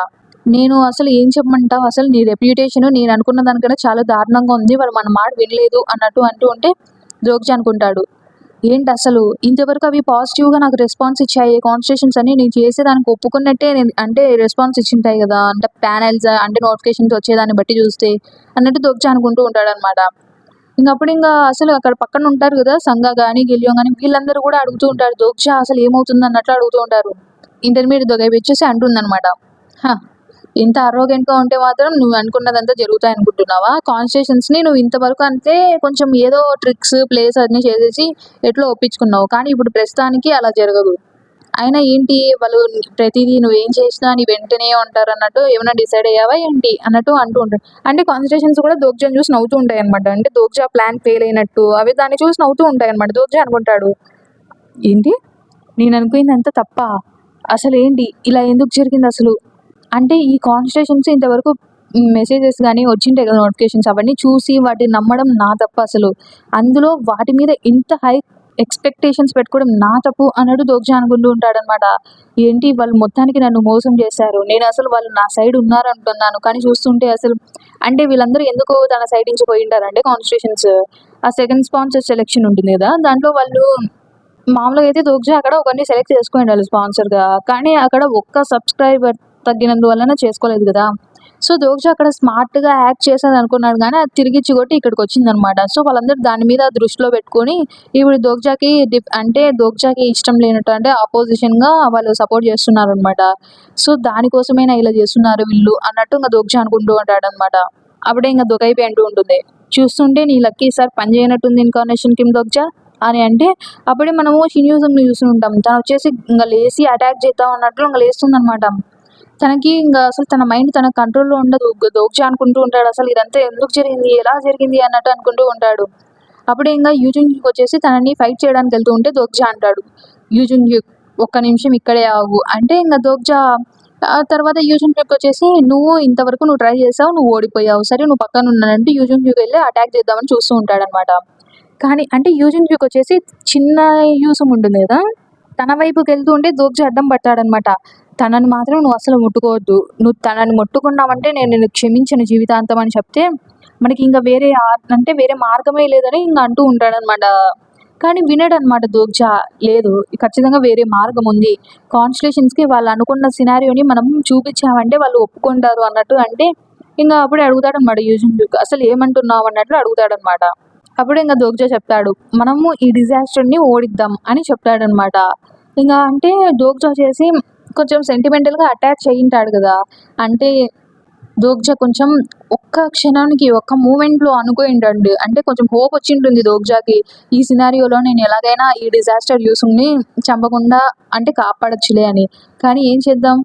నేను అసలు ఏం చెప్పమంటావు? అసలు నీ రెప్యుటేషన్ నేను అనుకున్న దానికన్నా చాలా దారుణంగా ఉంది. వాళ్ళు మన మాట వినలేదు అన్నట్టు అంటూ ఉంటే దోగ్జా అనుకుంటాడు. ఏంటసలు ఇంతవరకు అవి పాజిటివ్‌గా నాకు రెస్పాన్స్ ఇచ్చాయి. కాన్వర్సేషన్స్ అన్నీ నేను చేసేదానికి ఒప్పుకున్నట్టే నేను అంటే రెస్పాన్స్ ఇచ్చుంటాయి గదా! అంటే ప్యానెల్స్ అంటే నోటిఫికేషన్స్ వచ్చేదాన్ని బట్టి చూస్తే అన్నట్టు దోగ్జా అనుకుంటూ ఉంటాడనమాట. అసలు అక్కడ పక్కన ఉంటారు గదా! సంగా గాని, గిలియోన్ గాని వీళ్ళందరూ గూడా అడుగుతూ ఉంటారు. దోగ్జా అసలు ఏమవుతుంది అన్నట్లు అడుగుతూ ఉంటారు. ఇంటర్మీడియేట్ దొగైపిచ్చేసి అంటుందనమాట. "హ! ఇంత అరోగెంట్‌గా ఉంటే మాత్రం నువ్వు అనుకున్నదంతా జరుగుతాయనుకుంటున్నావా? కాన్స్టిట్యూషన్స్‌ని నువ్వు ఇంతవరకు అంటే కొంచెం ఏదో ట్రిక్స్, ప్లేస్ అన్నీ చేసేసి ఎట్లో ఒప్పించుకున్నావు. కానీ ఇప్పుడు ప్రస్తుతానికి అలా జరగదు. అయినా ఏంటి వాళ్ళు ప్రతిదీ నువ్వేం చేసినా నీ వెంటనే ఉంటారన్నట్టు ఏమైనా డిసైడ్ అయ్యావా ఏంటి?" అన్నట్టు అంటూ ఉంటారు. అంటే కాన్వర్సేషన్స్ కూడా దోగ్జాని చూసి నవ్వుతూ ఉంటాయన్నమాట. అంటే దోగ్జా ప్లాన్ ఫెయిల్ అయినట్టు అవి దాన్ని చూసి నవ్వుతూ ఉంటాయన్నమాట. దోగ్జా అనుకుంటాడు, ఏంటి? నేననుకున్నదంతా తప్పా? అసలేంటి? ఇలా ఎందుకు జరిగిందసలు? అంటే ఈ కాన్వర్సేషన్స్ ఇంతవరకు మెసేజెస్ గాని వచ్చింటాయి కదా! నోటిఫికేషన్స్ అవన్నీ చూసి వాటిని నమ్మడం నా తప్పసలు. అందులో వాటి మీద ఇంత హై ఎక్స్‌పెక్టేషన్స్ పెట్టుకోవడం నా తప్పు అన్నట్టు దోగ్జా అనుకుంటూ ఉంటాడనమాట. ఏంటి వాళ్ళు మొత్తానికి నన్ను మోసం చేశారు. నేనసలు వాళ్ళు నా సైడ్ ఉన్నారనుకున్నాను. కానీ చూస్తుంటే అసలు అంటే వీళ్ళందరూ ఎందుకు తన సైడ్ నుంచి పోయుంటారంటే కాన్వర్సేషన్స్ ఆ సెకండ్ స్పాన్సర్ సెలక్షన్ ఉంటుంది కదా! దాంట్లో వాళ్ళు మామూలుగా అయితే దోగ్జా అక్కడ ఒకరిని సెలెక్ట్ చేసుకునిండాలి స్పాన్సర్‌గా. కానీ అక్కడ ఒక్క సబ్‌స్క్రైబర్ తగ్గినందువలన చేసుకోలేదు గదా! సో, దోగ్జా అక్కడ స్మార్ట్‌గా యాక్ట్ చేశాదనుకున్నాడు గానీ, అది తిరిగి చికొట్టి ఇక్కడికొచ్చిందనమాట. సో, వాళ్ళందరూ దాని మీద దృష్టిలో పెట్టుకొని, ఇప్పుడు దోగ్జాకి ఇష్టం లేనట్టు అంటే అపోజిషన్‌గా వాళ్ళు సపోర్ట్ చేస్తున్నారనమాట. సో, దానికోసమేనా ఇలా చేస్తున్నారు వీళ్ళు అన్నట్టు ఇంక దోగ్జా అనుకుంటూ ఉంటాడనమాట. అప్పుడే ఇంక దొకైపి అంటూ ఉంటుంది. చూస్తుంటే నీ లక్ ఈసారి పని చేయనట్టుంది ఇన్‌కార్నేషన్ కిమ్ దోగ్జా అని అంటే, అప్పుడే మనము షిన్యూజంని చూసి ఉంటాం. తనొచ్చేసి ఇంగ లేసి అటాక్ చేద్దాం అన్నట్లు ఇంగ లేస్తుందనమాట. తనకి అసలు తన మైండ్ తన కంట్రోల్‌లో ఉండదు. దోగ్జా అనుకుంటూ ఉంటాడు. అసలు ఇదంతా ఎందుకు జరిగింది? ఎలా జరిగింది? అన్నట్టు అనుకుంటూ ఉంటాడు. అప్పుడే యూజింగ్‌కొచ్చేసి తనని ఫైట్ చేయడానికెళ్తూ ఉంటే దోగ్జా అంటాడు. యూజింగ్ ఒక్క నిమిషం ఇక్కడే ఆగు. అంటే దోగ్జా తర్వాత యూజింగ్‌కొచ్చేసి నువ్వు ట్రై చేసావు. నువ్వు ఓడిపోయావు. సరే నువ్వు పక్కనున్నానంటే యూజింగ్‌కెళ్ళి అటాక్ చేద్దామని చూస్తూ ఉంటాడనమాట. కానీ అంటే యూజింగ్‌కొచ్చేసి చిన్న యూసుమ్ ఉంటుంది గదా! తన వైపుకెళ్తూ ఉంటే దోగ్జా అడ్డం పడతాడనమాట. తనని మాత్రం నువ్వు అస్సలు ముట్టుకోవద్దు. నువ్వు తనని ముట్టుకున్నావంటే నేను నిన్ను క్షమించను జీవితాంతం అని చెప్తే, మనకింక వేరే మార్గమే లేదని ఇంగ అంటూ ఉంటాడనమాట. కానీ వినడనమాట దోగ్జా. లేదు ఖచ్చితంగా వేరే మార్గం ఉంది. కాన్స్టిట్యూషన్స్‌కి వాళ్ళు అనుకున్న సినారియోని మనం చూపిచ్చామంటే వాళ్ళు ఒప్పుకుంటారు అన్నట్టు అంటే, ఇంగ అప్పుడే అడుగుతాడనమాట యూజింగ్ అసలు ఏమంటున్నావు అన్నట్లు అడుగుతాడనమాట. అప్పుడు దోగ్జా చెప్తాడు. మనము ఈ డిజాస్టర్‌ని ఓడిద్దాం అని చెప్తాడనమాట. అంటే దోగ్జా చేసి కొంచెం సెంటిమెంటల్‌గా అటాచ్ అయ్యుంటాడు గదా! అంటే దోగ్జా కొంచెం ఒక్క క్షణానికి ఒక్క మూమెంట్‌లో అనుకోయింటండి. అంటే కొంచెం హోప్ వచ్చింటుంది దోగ్జాకి. ఈ సినారియోలో నేను ఎలాగైనా ఈ డిజాస్టర్ యూసుమ్‌ని చంపకుండా అంటే కాపాడొచ్చులే అని. కానీ ఏం చేద్దాం?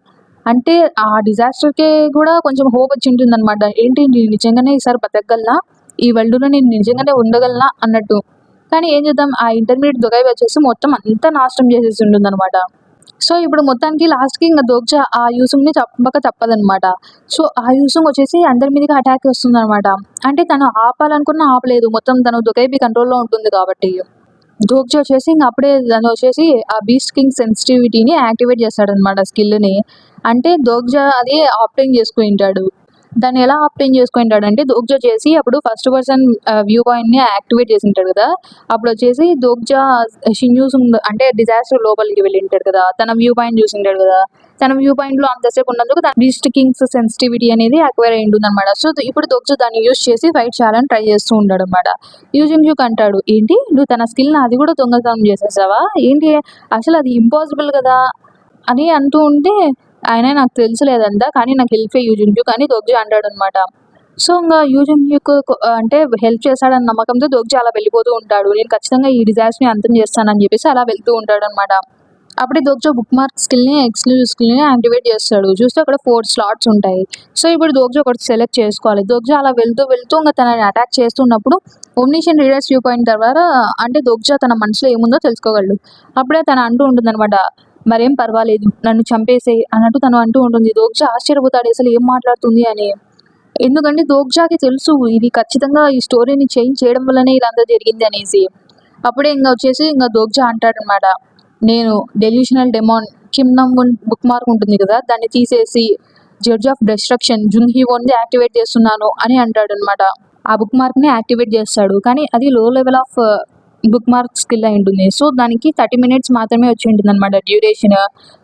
అంటే ఆ డిజాస్టర్‌కే గూడా కొంచెం హోప్ వచ్చింటుందనమాట. ఏంటి నేను నిజంగానే ఈసారి బతకగలనా? ఈ వరల్డ్‌లో నేను నిజంగానే ఉండగలనా అన్నట్టు. కానీ ఏం చేద్దాం ఆ ఇంటర్మీడియేట్ దొంగ వచ్చేసి మొత్తం అంతా నాశనం చేసేసి ఉంటుందనమాట. సో, ఇప్పుడు మొత్తానికి లాస్ట్‌కి దోగ్జా ఆ యూసుమ్‌ని చంపక తప్పదనమాట. సో, ఆ యూసుమ్ వచ్చేసి అందరి మీదకి అటాక్ వస్తుందనమాట. అంటే తను ఆపాలనుకున్నా ఆపలేదు. మొత్తం తను దొకైపి కంట్రోల్‌లో ఉంటుంది కాబట్టి. దోగ్జా వచ్చేసి అప్పుడే తనొచ్చేసి ఆ బీస్ట్ కింగ్ సెన్సిటివిటీని యాక్టివేట్ చేస్తాడనమాట స్కిల్‌ని. అంటే దోగ్జా అది ఆప్టైన్ చేసుకొనింటాడు. దాన్ని ఎలా ఆప్టైన్ చేసుకొనింటాడంటే దోగ్జా చేసి అప్పుడు ఫస్ట్ పర్సన్ వ్యూ పాయింట్‌ని యాక్టివేట్ చేసుంటాడు కదా! అప్పుడొచ్చేసి దోగ్జా షిన్యూసుంగ్ అంటే డిజాస్టర్ లోపలికి వెళ్ళింటాడు కదా! తన వ్యూ పాయింట్ చూసింటాడు కదా! తన వ్యూ పాయింట్‌లో అంతసేపు ఉన్నందుకు బీస్ట్ కింగ్స్ సెన్సిటివిటీ అనేది అక్వైర్ అయ్యుంటుందనమాట. సో, ఇప్పుడు దోగ్జా దాన్ని యూజ్ చేసి ఫైట్ చేయాలని ట్రై చేస్తూ ఉంటాడనమాట. యూజింగ్‌యూక్ అంటాడు, "ఏంటి? నువ్వు తన స్కిల్‌ని అది కూడా దొంగతనం చేసేసావా? ఏంటి? అసలు అది ఇంపాసిబుల్ కదా!" అని అంటూ ఉంటే, ఆయన నాకు తెలుసులేదంతా కానీ నాకు హెల్ప్ చెయ్యి యూజింగ్‌యూక్ అని దోగ్జా అంటాడనమాట. సో, యూజింగ్‌యూక్ అంటే హెల్ప్ చేస్తాడన్న నమ్మకంతో దోగ్జా అలా వెళ్ళిపోతూ ఉంటాడు. నేను ఖచ్చితంగా ఈ డిజాస్టర్‌ని అంతం చేస్తానని చెప్పేసి అలా వెళ్తూ ఉంటాడనమాట. అప్పుడే దోగ్జో బుక్ మార్క్ స్కిల్ని ఎక్స్క్లూజివ్ స్కిల్ని యాక్టివేట్ చేస్తాడు. చూస్తే అక్కడ 4 స్లాట్స్ ఉంటాయి. సో ఇప్పుడు దోగ్జో ఒకటి సెలెక్ట్ చేసుకోవాలి. దోగ్జో అలా వెళ్తూ ఇంకా తనని అటాక్ చేస్తున్నప్పుడు ఒమ్నిషన్ రీడర్స్ వ్యూ పాయింట్ ద్వారా అంటే దోగ్జో తన మనసులో ఏముందో తెలుసుకోగలడు. అప్పుడే తను అంటూ ఉంటుందన్నమాట, మరేం పర్వాలేదు నన్ను చంపేసేయి అన్నట్టు తను అంటూ ఉంటుంది. దోగ్జా ఆశ్చర్యపోతాడు అసలు ఏం మాట్లాడుతుంది అని. ఎందుకంటే దోగ్జాకి తెలుసు ఇది ఖచ్చితంగా ఈ స్టోరీని చేంజ్ చేయడం వల్లనే ఇదంతా జరిగింది అనేసి. అప్పుడే ఇంకా దోగ్జా అంటాడనమాట, నేను delusional demon Kim Namwoon bookmark ఉంటుంది కదా, దాన్ని తీసేసి judge of destruction Jung Heewon activate చేస్తున్నాను అని అంటాడనమాట. ఆ బుక్ మార్క్ని యాక్టివేట్ చేస్తాడు. కానీ అది లో level of book mark skill అయి ఉంటుంది. సో దానికి 30 minutes మాత్రమే వచ్చి ఉంటుంది అనమాట డ్యూరేషన్.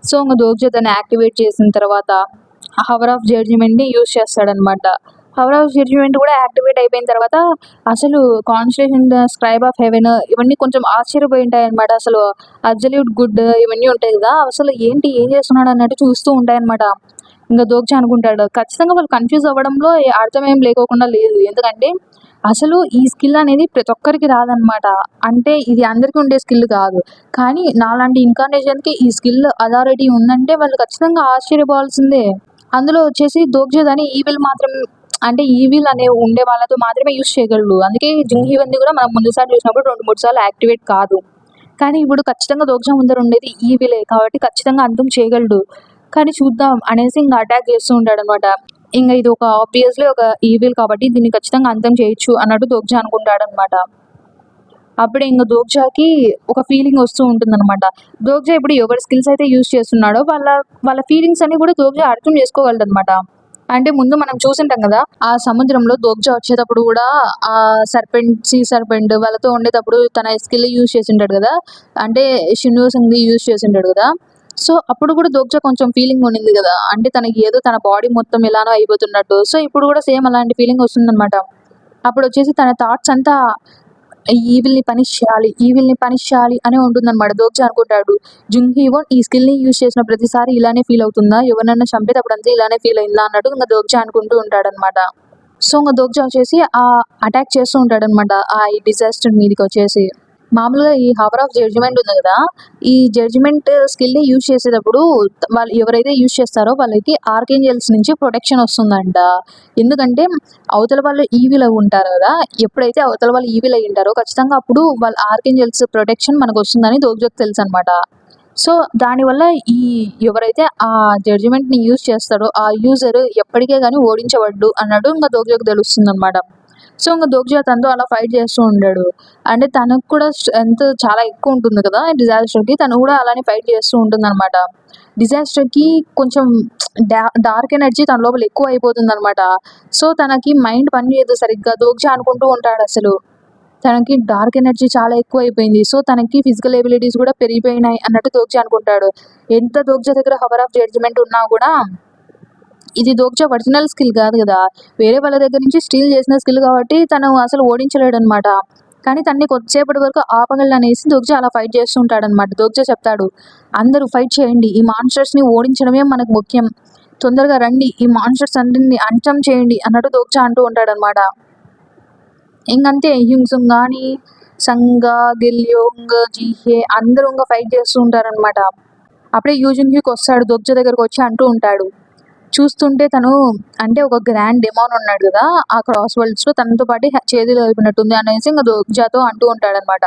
సో ఇంకా దోగ్జా దాన్ని యాక్టివేట్ చేసిన తర్వాత హవర్ ఆఫ్ జడ్జిమెంట్ని యూజ్ చేస్తాడనమాట. హవర్ ఆఫ్ జడ్జిమెంట్ కూడా యాక్టివేట్ అయిపోయిన తర్వాత అసలు కాన్స్టలేషన్ స్క్రైబ్ ఆఫ్ హెవెన్ ఇవన్నీ కొంచెం ఆశ్చర్యపోయి ఉంటాయి అనమాట. అసలు అబ్సల్యూట్ గుడ్ ఇవన్నీ ఉంటాయి కదా, అసలు ఏంటి ఏం చేస్తున్నాడు అన్నట్టు చూస్తూ ఉంటాయన్నమాట. ఇంకా దోగ్జా అనుకుంటాడు ఖచ్చితంగా వాళ్ళు కన్ఫ్యూజ్ అవ్వడంలో అర్థం ఏం లేకోకుండా లేదు. ఎందుకంటే అసలు ఈ స్కిల్ అనేది ప్రతి ఒక్కరికి రాదనమాట. అంటే ఇది అందరికీ ఉండే స్కిల్ కాదు. కానీ నాలాంటి ఇన్కార్నేషన్కి ఈ స్కిల్ అథారిటీ ఉందంటే వాళ్ళు ఖచ్చితంగా ఆశ్చర్యపోవాల్సిందే. అందులో వచ్చేసి దోగ్జా దాని ఈవిల్ మాత్రం అంటే ఈవిల్ అనే ఉండే వాళ్ళతో మాత్రమే యూజ్ చేయగలడు. అందుకే జుంహీవన్ది కూడా మనం ముందుసారి చూసినప్పుడు 2-3 సార్లు యాక్టివేట్ కాదు. కానీ ఇప్పుడు ఖచ్చితంగా దోగ్జా ముందర ఉండేది ఈవిలే కాబట్టి ఖచ్చితంగా అంతం చేయగలడు. కానీ చూద్దాం అనేసి ఇంకా అటాక్ చేస్తూ ఉంటాడు అనమాట. ఇంకా ఇది ఒక ఆబ్వియస్లీ ఒక ఈవిల్ కాబట్టి దీన్ని ఖచ్చితంగా అంతం చేయొచ్చు అన్నట్టు దోగ్జా అనుకుంటాడనమాట. అప్పుడే ఇంకా దోగ్జాకి ఒక ఫీలింగ్ వస్తూ ఉంటుందన్నమాట. దోగ్జా ఇప్పుడు ఎవరి స్కిల్స్ అయితే యూజ్ చేస్తున్నాడో వాళ్ళ ఫీలింగ్స్ అన్ని కూడా దోగ్జా అర్థం చేసుకోగలడు అనమాట. అంటే ముందు మనం చూసింటాం కదా, ఆ సముద్రంలో దోగ్జా వచ్చేటప్పుడు కూడా ఆ సీ సర్పెంట్ వాళ్ళతో ఉండేటప్పుడు తన స్కిల్ యూజ్ చేసింటాడు కదా, అంటే షిన్యూ సింగ్ది యూజ్ చేసింటాడు కదా. సో అప్పుడు కూడా దోగ్జా కొంచెం ఫీలింగ్ ఉండింది కదా, అంటే తనకి ఏదో తన బాడీ మొత్తం ఎలానో అయిపోతున్నట్టు. సో ఇప్పుడు కూడా సేమ్ అలాంటి ఫీలింగ్ వస్తుందన్నమాట. అప్పుడు వచ్చేసి తన థాట్స్ అంతా ఈవిల్ని పనిష్ చేయాలి అని ఉంటుందన్నమాట. దోగ్జా అనుకుంటాడు, జుంహీవోన్ ఈ స్కిల్ని యూజ్ చేసిన ప్రతిసారి ఇలానే ఫీల్ అవుతుందా, ఎవరినైనా చంపేటప్పుడు అంతా ఇలానే ఫీల్ అయిందా అన్నట్టు ఇంకా దోగ్జా అనుకుంటూ ఉంటాడనమాట. సో ఇంకా దోగ్జా వచ్చేసి ఆ అటాక్ చేస్తూ ఉంటాడనమాట ఆ ఈ డిజాస్టర్ మీదకి వచ్చేసి. మామూలుగా ఈ హవర్ ఆఫ్ జడ్జిమెంట్ ఉంది కదా, ఈ జడ్జిమెంట్ స్కిల్ని యూజ్ చేసేటప్పుడు వాళ్ళు ఎవరైతే యూజ్ చేస్తారో వాళ్ళకి ఆర్కేంజల్స్ నుంచి ప్రొటెక్షన్ వస్తుందంట. ఎందుకంటే అవతల వాళ్ళు ఈవిల్ అయి ఉంటారు కదా, ఎప్పుడైతే అవతల వాళ్ళు ఈవిల్ అయి ఉంటారో ఖచ్చితంగా అప్పుడు వాళ్ళ ఆర్కేంజల్స్ ప్రొటెక్షన్ మనకు వస్తుందని దోగ్జాకి తెలుసు అనమాట. సో దానివల్ల ఎవరైతే ఆ జడ్జిమెంట్ని యూజ్ చేస్తారో ఆ యూజర్ ఎప్పటికే కానీ ఓడించవద్దు అన్నట్టు ఇంకా దోగ్జాకి తెలుస్తుంది అనమాట. సో ఇంకా దోగ్జా తనతో అలా ఫైట్ చేస్తూ ఉంటాడు. అంటే తనకు కూడా స్ట్రెంత్ చాలా ఎక్కువ ఉంటుంది కదా డిజాస్టర్కి, తను కూడా అలానే ఫైట్ చేస్తూ ఉంటుంది అనమాట. డిజాస్టర్కి కొంచెం డార్క్ ఎనర్జీ తన లోపల ఎక్కువ అయిపోతుంది అనమాట. సో తనకి మైండ్ పని చేయదు సరిగ్గా. దోగ్జా అనుకుంటూ ఉంటాడు అసలు తనకి డార్క్ ఎనర్జీ చాలా ఎక్కువ అయిపోయింది, సో తనకి ఫిజికల్ ఎబిలిటీస్ కూడా పెరిగిపోయినాయి అన్నట్టు దోగ్జా అనుకుంటాడు. ఎంత దోగ్జా దగ్గర హవర్ ఆఫ్ జడ్జిమెంట్ ఉన్నా కూడా ఇది దోగ్జా ఒరిజినల్ స్కిల్ కాదు కదా, వేరే వాళ్ళ దగ్గర నుంచి స్టీల్ చేసిన స్కిల్ కాబట్టి తను అసలు ఓడించలేడు అనమాట. కానీ తన్ని కొద్దిసేపటి వరకు ఆపగలను అనేసి దోగ్జా అలా ఫైట్ చేస్తూ ఉంటాడనమాట. దోగ్జా చెప్తాడు, అందరూ ఫైట్ చేయండి, ఈ మాన్స్టర్స్ని ఓడించడమే మనకు ముఖ్యం, తొందరగా రండి, ఈ మాన్స్టర్స్ అందరిని అంతం చేయండి అన్నట్టు దోగ్జా అంటూ ఉంటాడనమాట. ఇంకంతే హ్యూంగ్సుంగ్ కానీ సంగా గిల్యోంగ్ జీహే అందరూ ఇంకా ఫైట్ చేస్తూ ఉంటారనమాట. అప్పుడే యూజున్హ్యూకి వస్తాడు, దోగ్జా దగ్గరకు వచ్చి అంటూ ఉంటాడు, చూస్తుంటే తను అంటే ఒక గ్రాండ్ డెమాన్ ఉన్నాడు కదా ఆ క్రాస్ వరల్డ్స్లో, తనతో పాటు చేతులు కలిపినట్టుంది అనేసి ఇంకా దోగ్జాతో అంటూ ఉంటాడనమాట.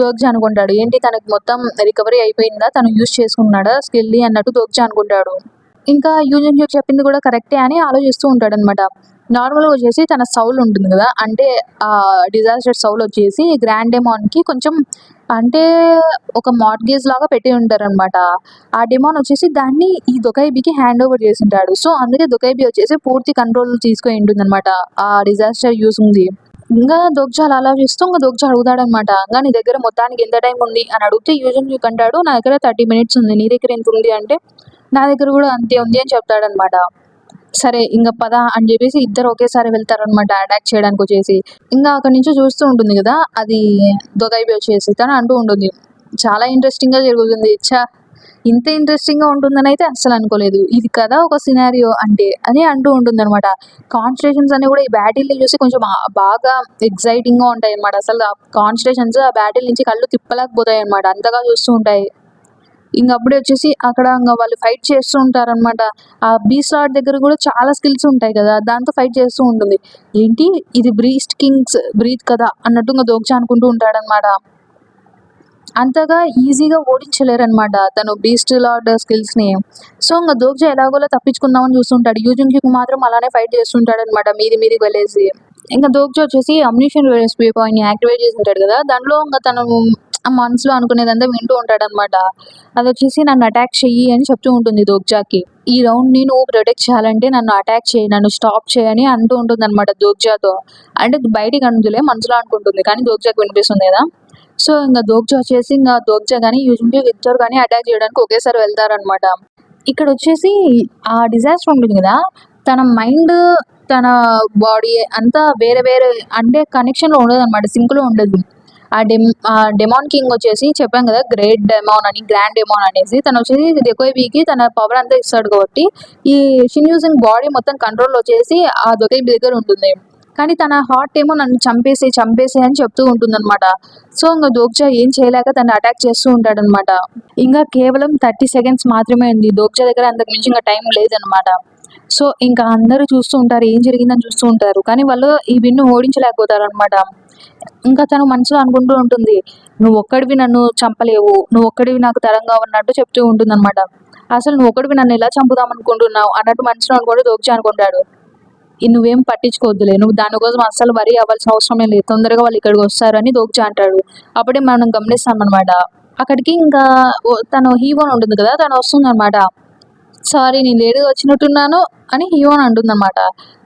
దోగ్జా అనుకుంటాడు ఏంటి తనకి మొత్తం రికవరీ అయిపోయిందా, తను యూజ్ చేసుకున్నాడా స్కిల్ని అన్నట్టు దోగ్జా అనుకుంటాడు. ఇంకా యూజన్హ్యూ చెప్పింది కూడా కరెక్టే అని ఆలోచిస్తూ ఉంటాడనమాట. నార్మల్గా వచ్చేసి తన సౌల్ ఉంటుంది కదా, అంటే ఆ డిజాస్టర్ సౌల్ వచ్చేసి గ్రాండ్ డెమాన్కి కొంచెం అంటే ఒక మార్ట్గేజ్ లాగా పెట్టి ఉంటారనమాట. ఆ డెమాన్ వచ్చేసి దాన్ని ఈ దొకైబీకి హ్యాండ్ ఓవర్ చేసి ఉంటాడు. సో అందుకే దొకైబీ వచ్చేసి పూర్తి కంట్రోల్ తీసుకొని ఉంటుంది అనమాట ఆ డిజాస్టర్ యూస్ ఉంది. ఇంకా దోగ్జా అలా ఆలోచిస్తూ ఇంకా దోగ్జా అడుగుతాడనమాట, ఇంకా నీ దగ్గర మొత్తానికి ఎంత టైం ఉంది అని అడిగితే యూజన్హ్యూ అంటాడు, నా దగ్గర 30 minutes ఉంది, నీ దగ్గర ఎంత ఉంది అంటే నా దగ్గర కూడా అంతే ఉంది అని చెప్తాడనమాట. సరే ఇంకా పద అని చెప్పేసి ఇద్దరు ఒకేసారి వెళ్తారనమాట అటాక్ చేయడానికి వచ్చేసి. ఇంకా అక్కడి నుంచి చూస్తూ ఉంటుంది కదా అది దొగైబి వచ్చేసి తను అంటూ ఉంటుంది, చాలా ఇంట్రెస్టింగ్గా జరుగుతుంది, ఇంత ఇంట్రెస్టింగ్గా ఉంటుందని అయితే అస్సలు అనుకోలేదు, ఇది కదా ఒక సినారియో అంటే అని అంటూ ఉంటుంది అనమాట. కాన్స్టలేషన్స్ అన్ని కూడా ఈ బ్యాటిల్ని చూసి కొంచెం బాగా ఎగ్జైటింగ్గా ఉంటాయి అనమాట. అసలు ఆ కాన్స్టలేషన్స్ ఆ బ్యాటిల్ నుంచి కళ్ళు తిప్పలేకపోతాయి అనమాట, అంతగా చూస్తూ ఉంటాయి. ఇంక అప్పుడే వచ్చేసి అక్కడ ఇంక వాళ్ళు ఫైట్ చేస్తూ ఉంటారనమాట. ఆ బీస్ట్ లార్డ్ దగ్గర కూడా చాలా స్కిల్స్ ఉంటాయి కదా! దాంతో ఫైట్ చేస్తూ ఉంటుంది. ఏంటి ఇది బ్రీస్ట్ కింగ్స్ బ్రీత్ కదా అన్నట్టు ఇంక దోగ్జా అనుకుంటూ ఉంటాడనమాట. అంతగా ఈజీగా ఓడించలేరనమాట తను బీస్ట్ లార్డ్ స్కిల్స్‌ని. సో, ఇంగ దోగ్జా ఎలాగోలా తప్పించుకుందామని చూస్తుంటాడు. యూజింగ్‌కి మాత్రం అలానే ఫైట్ చేస్తుంటాడనమాట మీదికి వెళ్ళేసి. ఇంక దోగ్జా వచ్చేసి అమ్యునిషన్ యూఎస్‌పీ పాయింట్‌ని యాక్టివేట్ చేసుంటాడు కదా! దాంట్లో ఇంగ తను మనసులో అనుకునేదంతా వింటూ ఉంటాడనమాట. అదొచ్చేసి నన్ను అటాక్ చెయ్యి అని చెప్తూ ఉంటుంది దోగ్జాకి. ఈ రౌండ్‌ని నువ్వు ప్రొటెక్ట్ చేయాలంటే నన్ను అటాక్ చెయ్యి, నన్ను స్టాప్ చెయ్యి అని అంటూ ఉంటుందనమాట దోగ్జాతో. అంటే బయటికి అనదులే మనసులో అనుకుంటుంది. కానీ దోగ్జాకి వినిపిస్తుంది కదా! సో, ఇంగ దోగ్జా వచ్చేసి దోగ్జా గాని, యూజింగ్‌కి ఇద్దరు గాని అటాక్ చేయడానికి ఒకేసారి వెళ్తారనమాట. ఇక్కడొచ్చేసి ఆ డిజాస్టర్ ఉంటుంది గదా! తన మైండ్, తన బాడీ అంతా వేరే వేరే అంటే కనెక్షన్‌లో ఉండదనమాట. సింక్‌లో ఉండదు. ఆ డెమాన్ కింగ్ వచ్చేసి చెప్పాం గదా! గ్రేట్ డెమాన్ అని, గ్రాండ్ డెమాన్ అనేసి. తనొచ్చేసి దొకైబీకి తన పవర్ అంతా ఇస్తాడు కాబట్టి, ఈ షిన్ యూజింగ్ బాడీ మొత్తం కంట్రోల్‌లో చేసి ఆ దొకైబీ దగ్గర ఉంటుంది. కానీ తన హార్ట్ ఏమో నన్ను చంపేసేయ్ అని చెప్తూ ఉంటుందనమాట. సో, ఇంగ దోగ్జా ఏం చేయలేక తనని అటాక్ చేస్తూ ఉంటాడనమాట. ఇంగా కేవలం 30 సెకండ్స్ మాత్రమే ఉంది. దోగ్జా దగ్గర అంతకు మించి ఇంక టైం లేదనమాట. సో, ఇంకా అందరూ చూస్తూ ఉంటారు. ఏం జరిగిందని చూస్తూ ఉంటారు. కానీ వాళ్ళు ఈ విన్‌ని ఓడించలేకపోతారనమాట. ఇంకా తను మనసులో అనుకుంటూ ఉంటుంది. నువ్వొక్కడివి నన్ను చంపలేవు. నువ్వొక్కడివి నాకు తరంగా ఉన్నట్టు చెప్తూ ఉంటుందనమాట. అసలు నువ్వొక్కడివి నన్ను ఎలా చంపుదామనుకుంటున్నావు అన్నట్టు మనసులో అనుకుంటూ దోగ్జా అనుకుంటాడు. నువ్వేం పట్టించుకోవద్దులే. నువ్వు దాని కోసం అస్సలు వరీ అవ్వాల్సిన అవసరమే లేదు. తొందరగా వాళ్ళు ఇక్కడికొస్తారు అని దోగ్జా అంటాడు. అప్పుడే మనం గమనిస్తామనమాట. అక్కడికి ఇంకా తను హీరోయిన్ ఉంటుంది కదా! తను వస్తుందనమాట. సారీ నేను లేట్‌గా వచ్చినట్టున్నాను అని హీరోయిన్ అంటుందనమాట.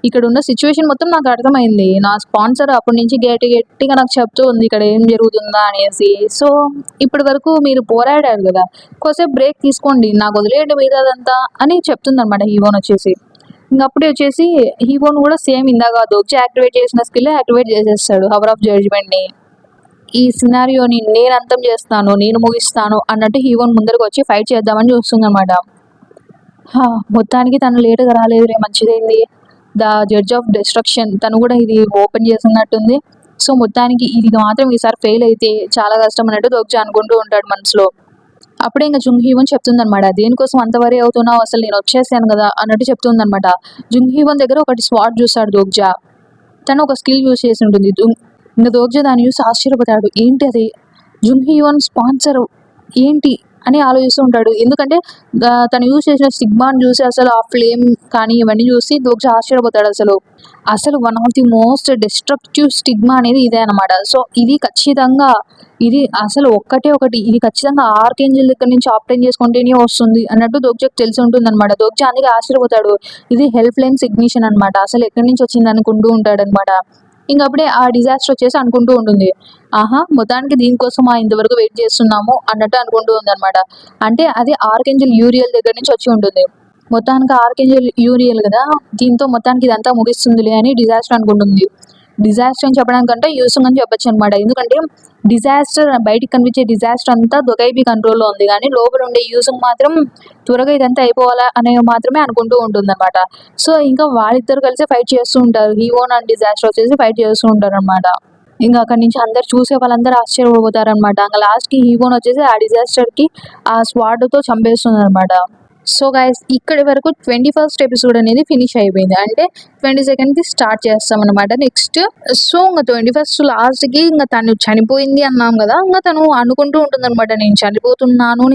ఇక్కడున్న సిట్యుయేషన్ మొత్తం నాకు అర్థమైంది. నా స్పాన్సర్ అప్పటి నుంచి గట్టిగా నాకు చెప్తూ ఉంది ఇక్కడ ఏం జరుగుతుందా అనేసి. సో, ఇప్పటి వరకు మీరు పోరాడారు గదా! కొద్దిసేపు బ్రేక్ తీసుకోండి. నాకు వదిలేయండి మిగతాదంతా అని చెప్తుందనమాట హీరోయిన్ వచ్చేసి. ఇంగప్పుడే వచ్చేసి హీరోన్ కూడా సేమ్ ఇందాక దోగ్జా యాక్టివేట్ చేసిన స్కిల్ యాక్టివేట్ చేసేస్తాడు హవర్ ఆఫ్ జడ్జ్‌మెంట్‌ని. ఈ సినారియోని నేను అంతం చేస్తాను, నేను ముగిస్తాను అన్నట్టు హీరోన్ ముందరకొచ్చి ఫైట్ చేద్దామని చూస్తుందనమాట. మొత్తానికి తను లేట్‌గా రాలేదులే మంచిదైంది. ద జడ్జ్ ఆఫ్ డిస్ట్రక్షన్ తను కూడా ఇది ఓపెన్ చేసినట్టుంది. సో, మొత్తానికి ఇది మాత్రం ఈసారి ఫెయిల్ అయితే చాలా కష్టం అన్నట్టు దోగ్జా అనుకుంటూ ఉంటాడు మనసులో. అప్పుడే ఇంక జుంగ్ హీవన్ చెప్తుందనమాట. దేనికోసం అంత వరీ అవుతున్నావు? అసలు నేను వచ్చేసాను గదా! అన్నట్టు చెప్తుందనమాట. జుంగ్ హీవన్ దగ్గర ఒకటి స్వాట్ చూస్తాడు దోగ్జా. తను ఒక స్కిల్ యూజ్ చేసి ఉంటుంది. ఇంక దోగ్జా దాన్ని చూసి ఆశ్చర్యపోతాడు. ఏంటి అది? జుంగ్ హీవన్ స్పాన్సర్ ఏంటి? అని ఆలోచిస్తూ ఉంటాడు. ఎందుకంటే తను యూజ్ చేసిన స్టిగ్మాని చూసి అసలు ఆ ఫ్లేమ్ కానీ ఇవన్నీ చూసి దోగ్జా ఆశ్చర్యపోతాడు అసలు. అసలు one of the most destructive stigma అనేది ఇదే అనమాట. సో, ఇది ఖచ్చితంగా ఇది అసలు ఒక్కటే ఒకటి. ఇది ఖచ్చితంగా ఆర్కేంజెల్ దగ్గర నుంచి ఆబ్టైన్ చేసుకుంటేనే వస్తుంది అన్నట్టు దోగ్జాకి తెలిసి ఉంటుందనమాట. దోగ్జా అందుకే ఆశ్చర్యపోతాడు. ఇది హెల్ప్ లైన్ సిగ్నిషన్ అనమాట. అసలు ఎక్కడి నుంచి వచ్చింది అనుకుంటూ ఉంటాడనమాట. ఇంకప్పుడే ఆ డిజాస్టర్ వచ్చేసి అనుకుంటూ ఉంటుంది. మొత్తానికి దీనికోసమా ఇంతవరకు వెయిట్ చేస్తున్నాము అన్నట్టు అనుకుంటూ ఉందనమాట. అంటే అది ఆర్కేంజెల్ యూరియల్ దగ్గర నుంచి వచ్చి ఉంటుంది. మొత్తానికి ఆర్కేంజెల్ యూరియల్ కదా! దీంతో మొత్తానికి ఇదంతా ముగిస్తుందిలే అని డిజాస్టర్ అనుకుంటుంది. డిజాస్టర్ అని చెప్పడానికంటే యూసుంగ్ అని చెప్పొచ్చనమాట. ఎందుకంటే డిజాస్టర్ బయటికి కనిపించే డిజాస్టర్ అంతా దొకైబీ కంట్రోల్‌లో ఉంది. కానీ లోపల ఉండే యూసుంగ్ మాత్రం త్వరగా ఇదంతా అయిపోవాలా అనేవి మాత్రమే అనుకుంటూ ఉంటుందనమాట. సో, ఇంకా వాళ్ళిద్దరూ కలిసి ఫైట్ చేస్తూ ఉంటారు. హీరోన్ అండ్ డిజాస్టర్ వచ్చేసి ఫైట్ చేస్తూ ఉంటారనమాట. ఇంక అక్కడి నుంచి అందరూ చూసే వాళ్ళందరూ ఆశ్చర్యపోతారనమాట. ఇంక లాస్ట్‌కి హీరోన్ వచ్చేసి ఆ డిజాస్టర్‌కి ఆ స్వాడ్‌తో చంపేస్తుందనమాట. సో, గైస్ ఇక్కడి వరకు 21st ఎపిసోడ్ అనేది ఫినిష్ అయిపోయింది. అంటే 22కి స్టార్ట్ చేస్తామనమాట నెక్స్ట్. సో, ఇంక 21st లాస్ట్‌కి ఇంక తను చనిపోయింది అన్నాం గదా! ఇంక తను అనుకుంటూ ఉంటుందనమాట. నేను చనిపోతున్నాను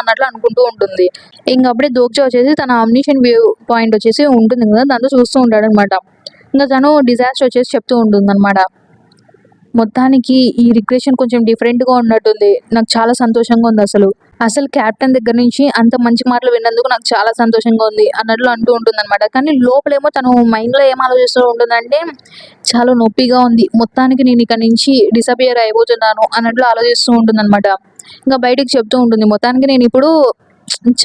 అన్నట్లు అనుకుంటూ ఉంటుంది. ఇంకప్పుడే దోగ్జా వచ్చేసి తన అమ్యునిషన్ వ్యూ పాయింట్ వచ్చేసి ఉంటుంది కదా! దాంతో చూస్తూ ఉంటాడనమాట. ఇంక తను డిజాస్టర్ వచ్చేసి చెప్తూ ఉంటుందనమాట. మొత్తానికి ఈ రిగ్రెషన్ కొంచెం డిఫరెంట్‌గా ఉన్నట్టుంది. నాకు చాలా సంతోషంగా ఉందసలు. అసలు కెప్టెన్ దగ్గర నుంచి అంత మంచి మాటలు విన్నందుకు నాకు చాలా సంతోషంగా ఉంది అన్నట్లు అంటూ ఉంటుందనమాట. కానీ లోపలేమో తను మైండ్‌లో ఏం ఆలోచిస్తూ ఉంటుందంటే, చాలా నొప్పిగా ఉంది. మొత్తానికి నేను ఇక్కడి నుంచి డిసపియర్ అయిపోతున్నాను అన్నట్లు ఆలోచిస్తూ ఉంటుందనమాట. ఇంక బయటికి చెప్తూ ఉంటుంది. మొత్తానికి నేనిప్పుడు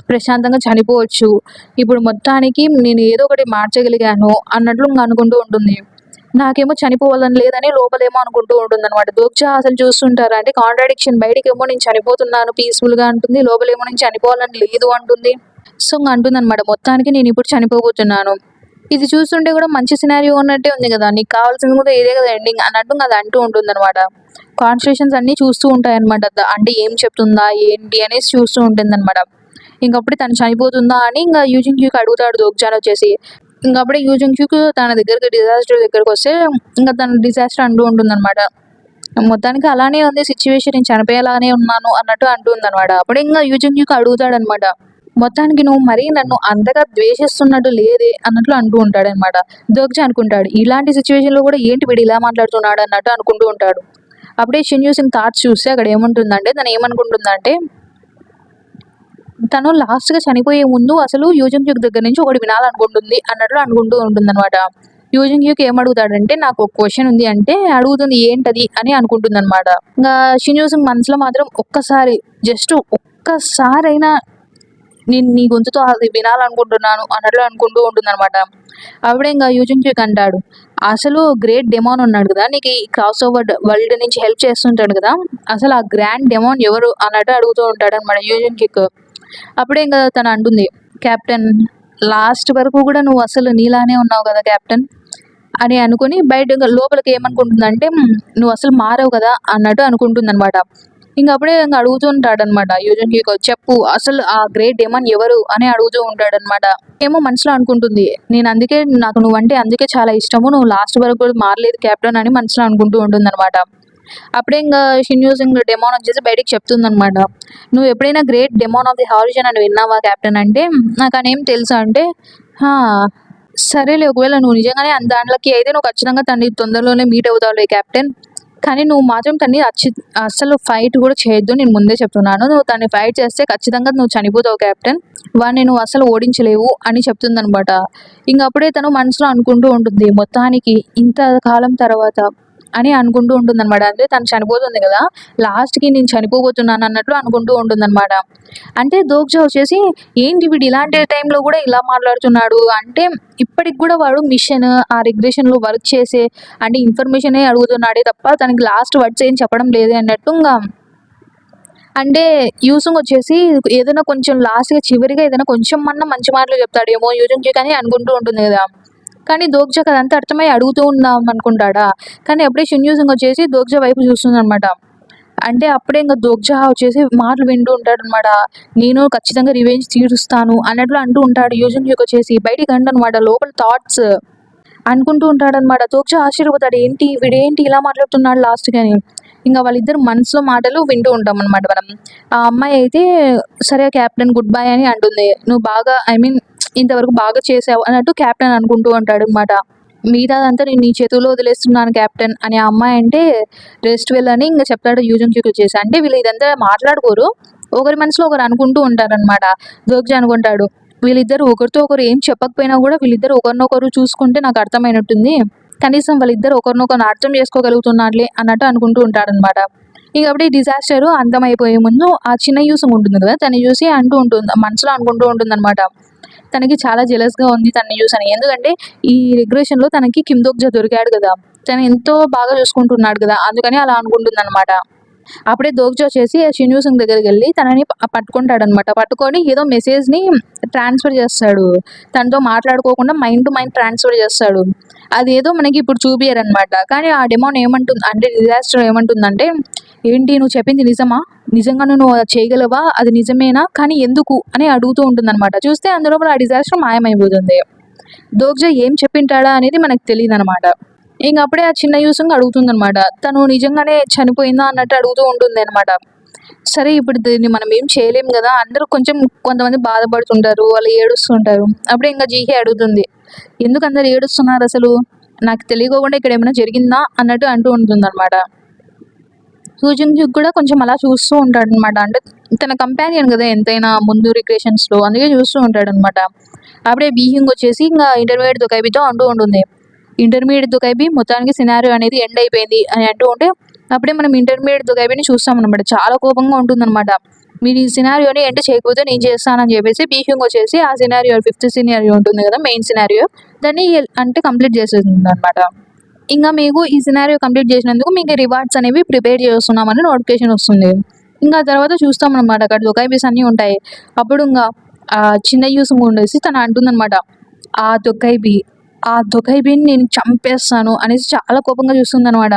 ప్రశాంతంగా చనిపోవచ్చు. ఇప్పుడు మొత్తానికి నేను ఏదో ఒకటి మార్చగలిగాను అన్నట్లు ఇంక అనుకుంటూ ఉంటుంది. నాకేమో చనిపోవాలని లేదని లోపలేమో అనుకుంటూ ఉంటుందనమాట. దోగ్జా అసలు చూస్తుంటారా అంటే కాంట్రాడిక్షన్ బయటికేమో నేను చనిపోతున్నాను పీస్‌ఫుల్‌గా అంటుంది. లోపలేమో నేను చనిపోవాలని లేదు అంటుంది. సో, ఇంగ అంటుందనమాట. మొత్తానికి నేనిప్పుడు చనిపోబోతున్నాను. ఇది చూస్తుంటే కూడా మంచి సినారియో ఉన్నట్టే ఉంది గదా! నీకు కావాల్సింది కూడా ఇదే గదా ఎండింగ్ అన్నట్టు అది అంటూ ఉంటుందనమాట. కాన్వర్సేషన్స్ అన్నీ చూస్తూ ఉంటాయన్నమాట. అంటే ఏం చెప్తుందా ఏంటి అనేసి చూస్తూ ఉంటుందన్నమాట. ఇంకప్పుడు తను చనిపోతుందా అని ఇంకా యూజింగ్ క్యూకి అడుగుతాడు దోగ్జాన్ వచ్చేసి. ఇంకప్పుడే యూజింగ్ క్యూక్ తన దగ్గరికి డిజాస్టర్ దగ్గరికి వస్తే ఇంకా తన డిజాస్టర్ అంటూ ఉంటుందన్నమాట. మొత్తానికి అలానే ఉంది సిచ్యువేషన్, నేను చనిపోయేలానే ఉన్నాను అన్నట్టు అంటుందన్నమాట. అప్పుడే ఇంకా యూజింగ్ క్యూక్ అడుగుతాడనమాట, మొత్తానికి నువ్వు మరీ నన్ను అంతగా ద్వేషిస్తున్నట్టు లేదే అన్నట్లు అంటూ ఉంటాడనమాట. దోగ్జా అనుకుంటాడు, ఇలాంటి సిచ్యువేషన్లో కూడా ఏంటి వీడు ఇలా మాట్లాడుతున్నాడు అన్నట్టు అనుకుంటూ ఉంటాడు. అప్పుడే షిన్యూ సింగ్ థాట్స్ చూస్తే అక్కడ ఏముంటుందంటే, తను ఏమనుకుంటుందంటే తను లాస్ట్గా చనిపోయే ముందు అసలు యూజింగ్ క్యూక్ దగ్గర నుంచి ఒకటి వినాలనుకుంటుంది అన్నట్లు అనుకుంటూ ఉంటుందన్నమాట. యూజింగ్ క్యూక్ ఏమడుగుతాడంటే, నాకు ఒక క్వశ్చన్ ఉంది అంటే అడుగుతుంది ఏంటది అని అనుకుంటుంది అనమాట. ఇంకా షిన్యూ సింగ్ మనసులో మాత్రం జస్ట్ ఒక్కసారైనా నేను నీ గొంతుతో అది వినాలనుకుంటున్నాను అన్నట్లు అనుకుంటూ ఉంటుందన్నమాట. అప్పుడే ఇంకా యూజింగ్ క్యూక్ అంటాడు, అసలు గ్రేట్ డెమాన్ ఉన్నాడు కదా నీకు ఈ క్రాస్ ఓవర్ వరల్డ్ నుంచి హెల్ప్ చేస్తుంటాడు కదా, అసలు ఆ గ్రాండ్ డెమాన్ ఎవరు అన్నట్టు అడుగుతూ ఉంటాడు అనమాట యూజింగ్ క్యూక్. అప్పుడే ఇంకా తను అంటుంది, కెప్టెన్ లాస్ట్ వరకు కూడా నువ్వు అసలు నీలానే ఉన్నావు కదా కెప్టెన్ అని అనుకుని బయట లోపలికి ఏమనుకుంటుందంటే, నువ్వు అసలు మారవు కదా అన్నట్టు అనుకుంటుంది అనమాట. అప్పుడే ఇంకా అడుగుతూ ఉంటాడనమాట యూజింగ్ క్యూక్, చెప్పు అసలు ఆ గ్రేట్ డెమాన్ ఎవరు అని అడుగుతూ ఉంటాడనమాట. ఏమో మనసులో అనుకుంటుంది, నాకు నువ్వంటే అందుకే చాలా ఇష్టము, నువ్వు లాస్ట్ వరకు కూడా మారలేదు కెప్టెన్ అని మనసులో అనుకుంటూ ఉంటుందన్నమాట. అప్పుడే ఇంకా షిన్యూ సింగ్ డెమాన్ వచ్చేసి బయటికి చెప్తుందనమాట, నువ్వు ఎప్పుడైనా great demon of the horizon అని విన్నావా కెప్టెన్ అంటే, నాకు అనేం తెలుసా అంటే, "హా, సరేలే, ఒకవేళ నువ్వు నిజంగానే దాంట్లోకి అయితే నువ్వు ఖచ్చితంగా తన్ని తొందరలోనే మీట్ అవుతావులే కెప్టెన్, కానీ నువ్వు మాత్రం తన్ని అస్సలు ఫైట్ కూడా చేయొద్దు, నేను ముందే చెప్తున్నాను, నువ్వు తన్ని ఫైట్ చేస్తే ఖచ్చితంగా నువ్వు చనిపోతావు కెప్టెన్, వాడిని నువ్వు అసలు ఓడించలేవు అని చెప్తుందనమాట. అప్పుడే తను మనసులో అనుకుంటూ ఉంటుంది, మొత్తానికి ఇంత కాలం తర్వాత అని అనుకుంటూ ఉంటుందన్నమాట. అంటే తను చనిపోతుంది కదా, లాస్ట్కి నేను చనిపోబోతున్నాను అన్నట్లు అనుకుంటూ ఉంటుందన్నమాట. అంటే దోగ్జా వచ్చేసి, ఏంటి వీడు ఇలాంటి టైంలో కూడా ఇలా మాట్లాడుతున్నాడు అంటే, ఇప్పటికి కూడా వాడు మిషన్ ఆ రిగ్రెషన్లో వర్క్ చేసే అంటే ఇన్ఫర్మేషనే అడుగుతున్నాడే తప్ప తనకి లాస్ట్ వర్డ్స్ ఏం చెప్పడం లేదు అన్నట్టు. అంటే యూసుంగ్ వచ్చేసి ఏదైనా కొంచెం లాస్ట్గా చివరిగా ఏదైనా కొంచెం మంచి మాటలు చెప్తాడేమో యూజింగ్కి కానీ అనుకుంటూ ఉంటుంది కదా. కానీ దోగ్జాకి అదంతా అర్థమై అడుగుతూ ఉందాం అనుకుంటాడా, కానీ అప్పుడే షిన్యూ సింగ్ వచ్చేసి దోగ్జా వైపు చూస్తుంది అనమాట. అంటే అప్పుడే ఇంకా దోగ్జా వచ్చేసి మాటలు వింటూ ఉంటాడు అనమాట, నేను ఖచ్చితంగా రివెంజ్ తీరుస్తాను అన్నట్లు అంటూ ఉంటాడు. యూజింగ్ వచ్చేసి బయటికి అనమాట, లోపల థాట్స్ అనుకుంటూ ఉంటాడనమాట. దోగ్జా ఆశ్చర్యపోతాడు, వీడేంటి ఇలా మాట్లాడుతున్నాడు లాస్ట్ కానీ. ఇంకా వాళ్ళిద్దరు మనసులో మాటలు వింటూ ఉంటాం అనమాట మనం. ఆ అమ్మాయి అయితే, సరే కెప్టెన్ గుడ్ బై అని అంటుంది, నువ్వు బాగా ఇంతవరకు బాగా చేసావు అన్నట్టు కెప్టెన్ అనుకుంటూ ఉంటాడు అనమాట. మిగతాదంతా నేను నీ చేతుల్లో వదిలేస్తున్నాను కెప్టెన్ అని ఆ అమ్మాయి అంటే, రెస్ట్ వెళ్ళని ఇంకా చెప్తాడు యూజింగ్ క్యూక్ వచ్చేసి. అంటే వీళ్ళు ఇదంతా మాట్లాడుకోరు, ఒకరి మనసులో ఒకరు అనుకుంటూ ఉంటారనమాట. దోగ్జా అనుకుంటాడు, వీళ్ళిద్దరు ఒకరితో ఒకరు ఏం చెప్పకపోయినా కూడా వీళ్ళిద్దరు ఒకరినొకరు చూసుకుంటే నాకు అర్థమైనట్టుంది, కనీసం వాళ్ళిద్దరు ఒకరినొకరు అర్థం చేసుకోగలుగుతున్నారులే అన్నట్టు అనుకుంటూ ఉంటాడనమాట. అప్పుడే డిజాస్టర్ అంతమైపోయే ముందు ఆ చిన్న యూసింగ్ ఉంటుంది కదా, తను చూసి మనసులో అనుకుంటూ ఉంటుందన్నమాట, తనకి చాలా జెలస్గా ఉంది తనని చూసని. ఎందుకంటే ఈ రిగ్రెషన్లో తనకి కిమ్ దోగ్జా దొరికాడు కదా, తను ఎంతో బాగా చూసుకుంటున్నాడు కదా, అందుకని అలా అనుకుంటుందన్నమాట. అప్పుడే దోగ్జా వచ్చేసి షిన్యూ సింగ్ దగ్గరికి వెళ్ళి తనని పట్టుకుంటాడనమాట. పట్టుకొని ఏదో మెసేజ్ని ట్రాన్స్ఫర్ చేస్తాడు, తనతో మాట్లాడుకోకుండా మైండ్ టు మైండ్ ట్రాన్స్ఫర్ చేస్తాడు. అదేదో మనకి ఇప్పుడు చూపియరనమాట. కానీ ఆ డెమాన్ ఏమంటుంది అంటే, డిజాస్టర్ ఏమంటుందంటే, ఏంటి నువ్వు చెప్పింది నిజమా, నిజంగా నువ్వు అది చేయగలవా, అది నిజమేనా, కానీ ఎందుకు అని అడుగుతూ ఉంటుందన్నమాట. చూస్తే అందులో ఆ డిజాస్టర్ మాయమైపోతుంది. దోగ్జా ఏం చెప్పింటాడా అనేది మనకు తెలియదు అనమాట. అప్పుడే ఆ చిన్న యూసింగ్ అడుగుతుందనమాట, తను నిజంగానే చనిపోయిందా అన్నట్టు అడుగుతూ ఉంటుంది అనమాట. సరే ఇప్పుడు దీన్ని మనం ఏం చేయలేం కదా, అందరూ కొంతమంది బాధపడుతుంటారు, వాళ్ళు ఏడుస్తుంటారు. అప్పుడే ఇంకా జీహే అడుగుతుంది, ఎందుకు అందరు ఏడుస్తున్నారు అసలు, నాకు తెలియకుండా ఇక్కడ ఏమైనా జరిగిందా అన్నట్టు అంటూ ఉంటుందన్నమాట. యూజింగ్ కూడా కొంచెం అలా చూస్తూ ఉంటాడు అనమాట. అంటే తన కంపానియన్ కదా ఎంతైనా ముందు రిక్రియేషన్స్లో, అందుకే చూస్తూ ఉంటాడు అనమాట. అప్పుడే బీహింగ్ వచ్చేసి ఇంకా ఇంటర్మీడియట్ దుకైబీతో అంటూ ఉంటుంది, ఇంటర్మీడియట్ దుకైబీ మొత్తానికి సినారియో అనేది ఎండ్ అయిపోయింది అని అంటూ ఉంటే, అప్పుడే మనం ఇంటర్మీడియట్ దుకైబీని చూస్తాం అనమాట. చాలా కోపంగా ఉంటుందన్నమాట, మీరు ఈ సినారియోని ఎండ్ చేయకపోతే నేను చేస్తానని చెప్పేసి బీహింగ్ వచ్చేసి ఆ సినారియో 5th సినారియో ఉంటుంది కదా, మెయిన్ సినారియో, దాన్ని కంప్లీట్ చేసేస్తుంది అనమాట. ఇంకా మీకు ఈ సినారియో కంప్లీట్ చేసినందుకు మీకు రివార్డ్స్ అనేవి ప్రిపేర్ చేస్తున్నామని నోటిఫికేషన్ వస్తుంది. ఇంకా తర్వాత చూస్తాం అనమాట, అక్కడ దొకైబీస్ అన్నీ ఉంటాయి. అప్పుడు ఇంకా చిన్న యూసింగ్ ఉండేసి తను అంటుందన్నమాట, ఆ దొకైబీని నేను చంపేస్తాను అనేసి చాలా కోపంగా చూస్తుంది అనమాట.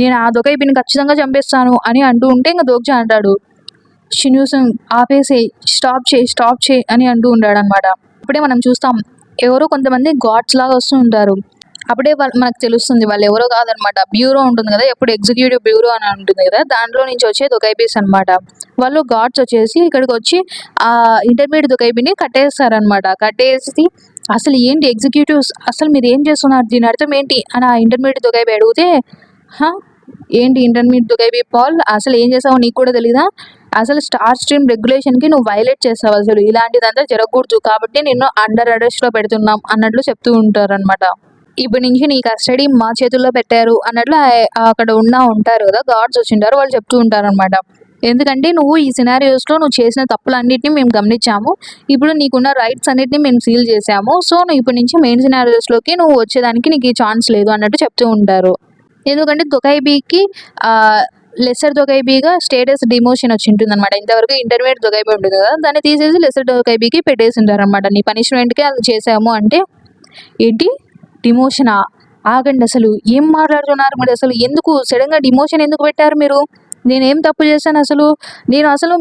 నేను ఆ దొకైపిని ఖచ్చితంగా చంపేస్తాను అని అంటూ ఉంటే ఇంకా దోగ్జా అంటాడు, షిన్యూసన్ ఆపేసేయి, స్టాప్ చేయి అని అంటూ ఉంటాడనమాట. అప్పుడే మనం చూస్తాం ఎవరో కొంతమంది గాడ్స్ లాగా వస్తూ ఉంటారు. అప్పుడే మనకు తెలుస్తుంది వాళ్ళు ఎవరో కాదనమాట. బ్యూరో ఉంటుంది కదా, ఎప్పుడు ఎగ్జిక్యూటివ్ బ్యూరో అని ఉంటుంది కదా, దాంట్లో నుంచి వచ్చే దొకైపీస్ అనమాట. వాళ్ళు గాడ్స్ వచ్చేసి ఇక్కడికి వచ్చి ఆ ఇంటర్మీడియట్ దొకైపీని కట్టేస్తారనమాట. కట్టేసి అసలు ఏంటి ఎగ్జిక్యూటివ్స్, అసలు మీరు ఏం చేస్తున్నారు, దీని అర్థం ఏంటి అని ఆ ఇంటర్మీడియట్ దొకైపీ అడిగితే, హా ఏంటి ఇంటర్మీడియట్ దొకైపీ పాల్, అసలు ఏం చేసావో నీకు కూడా తెలీదా, అసలు స్టార్ స్ట్రీమ్ రెగ్యులేషన్కి నువ్వు వైలేట్ చేస్తావు, అసలు ఇలాంటిదంతా జరగకూడదు కాబట్టి నిన్ను అండర్ అరెస్ట్లో పెడుతున్నాం అన్నట్లు చెప్తూ ఉంటారనమాట. ఇప్పటి నుంచి నీ కస్టడీ మా చేతుల్లో పెట్టారు అన్నట్లు అక్కడ ఉంటారు కదా గార్డ్స్ వచ్చింటారు, వాళ్ళు చెప్తూ ఉంటారు అనమాట. ఎందుకంటే నువ్వు ఈ సినారియోస్లో నువ్వు చేసిన తప్పులన్నింటినీ మేము గమనించాము, ఇప్పుడు నీకున్న రైట్స్ అన్నిటిని మేము సీల్ చేసాము, సో నువ్వు ఇప్పటి నుంచి మెయిన్ సినారియోస్లోకి నువ్వు వచ్చేదానికి నీకు ఈ ఛాన్స్ లేదు అన్నట్టు చెప్తూ ఉంటారు. ఎందుకంటే దొకైబీకి లెసర్ దొకైబీగా స్టేటస్ డిమోషన్ వచ్చి ఉంటుంది అనమాట. ఇంతవరకు ఇంటర్మీడియట్ దొకైబీ ఉంటుంది కదా, దాన్ని తీసేసి లెసర్ దొకైబీకి పెట్టేసి ఉంటారు అనమాట. నీ పనిష్మెంట్కి అది చేసాము అంటే, ఏంటి డిమోషనా, ఆగండి, అసలు ఏం మాట్లాడుతున్నారు మీరు, అసలు ఎందుకు సడన్గా డిమోషన్ ఎందుకు పెట్టారు మీరు, నేనేం తప్పు చేశాను అసలు,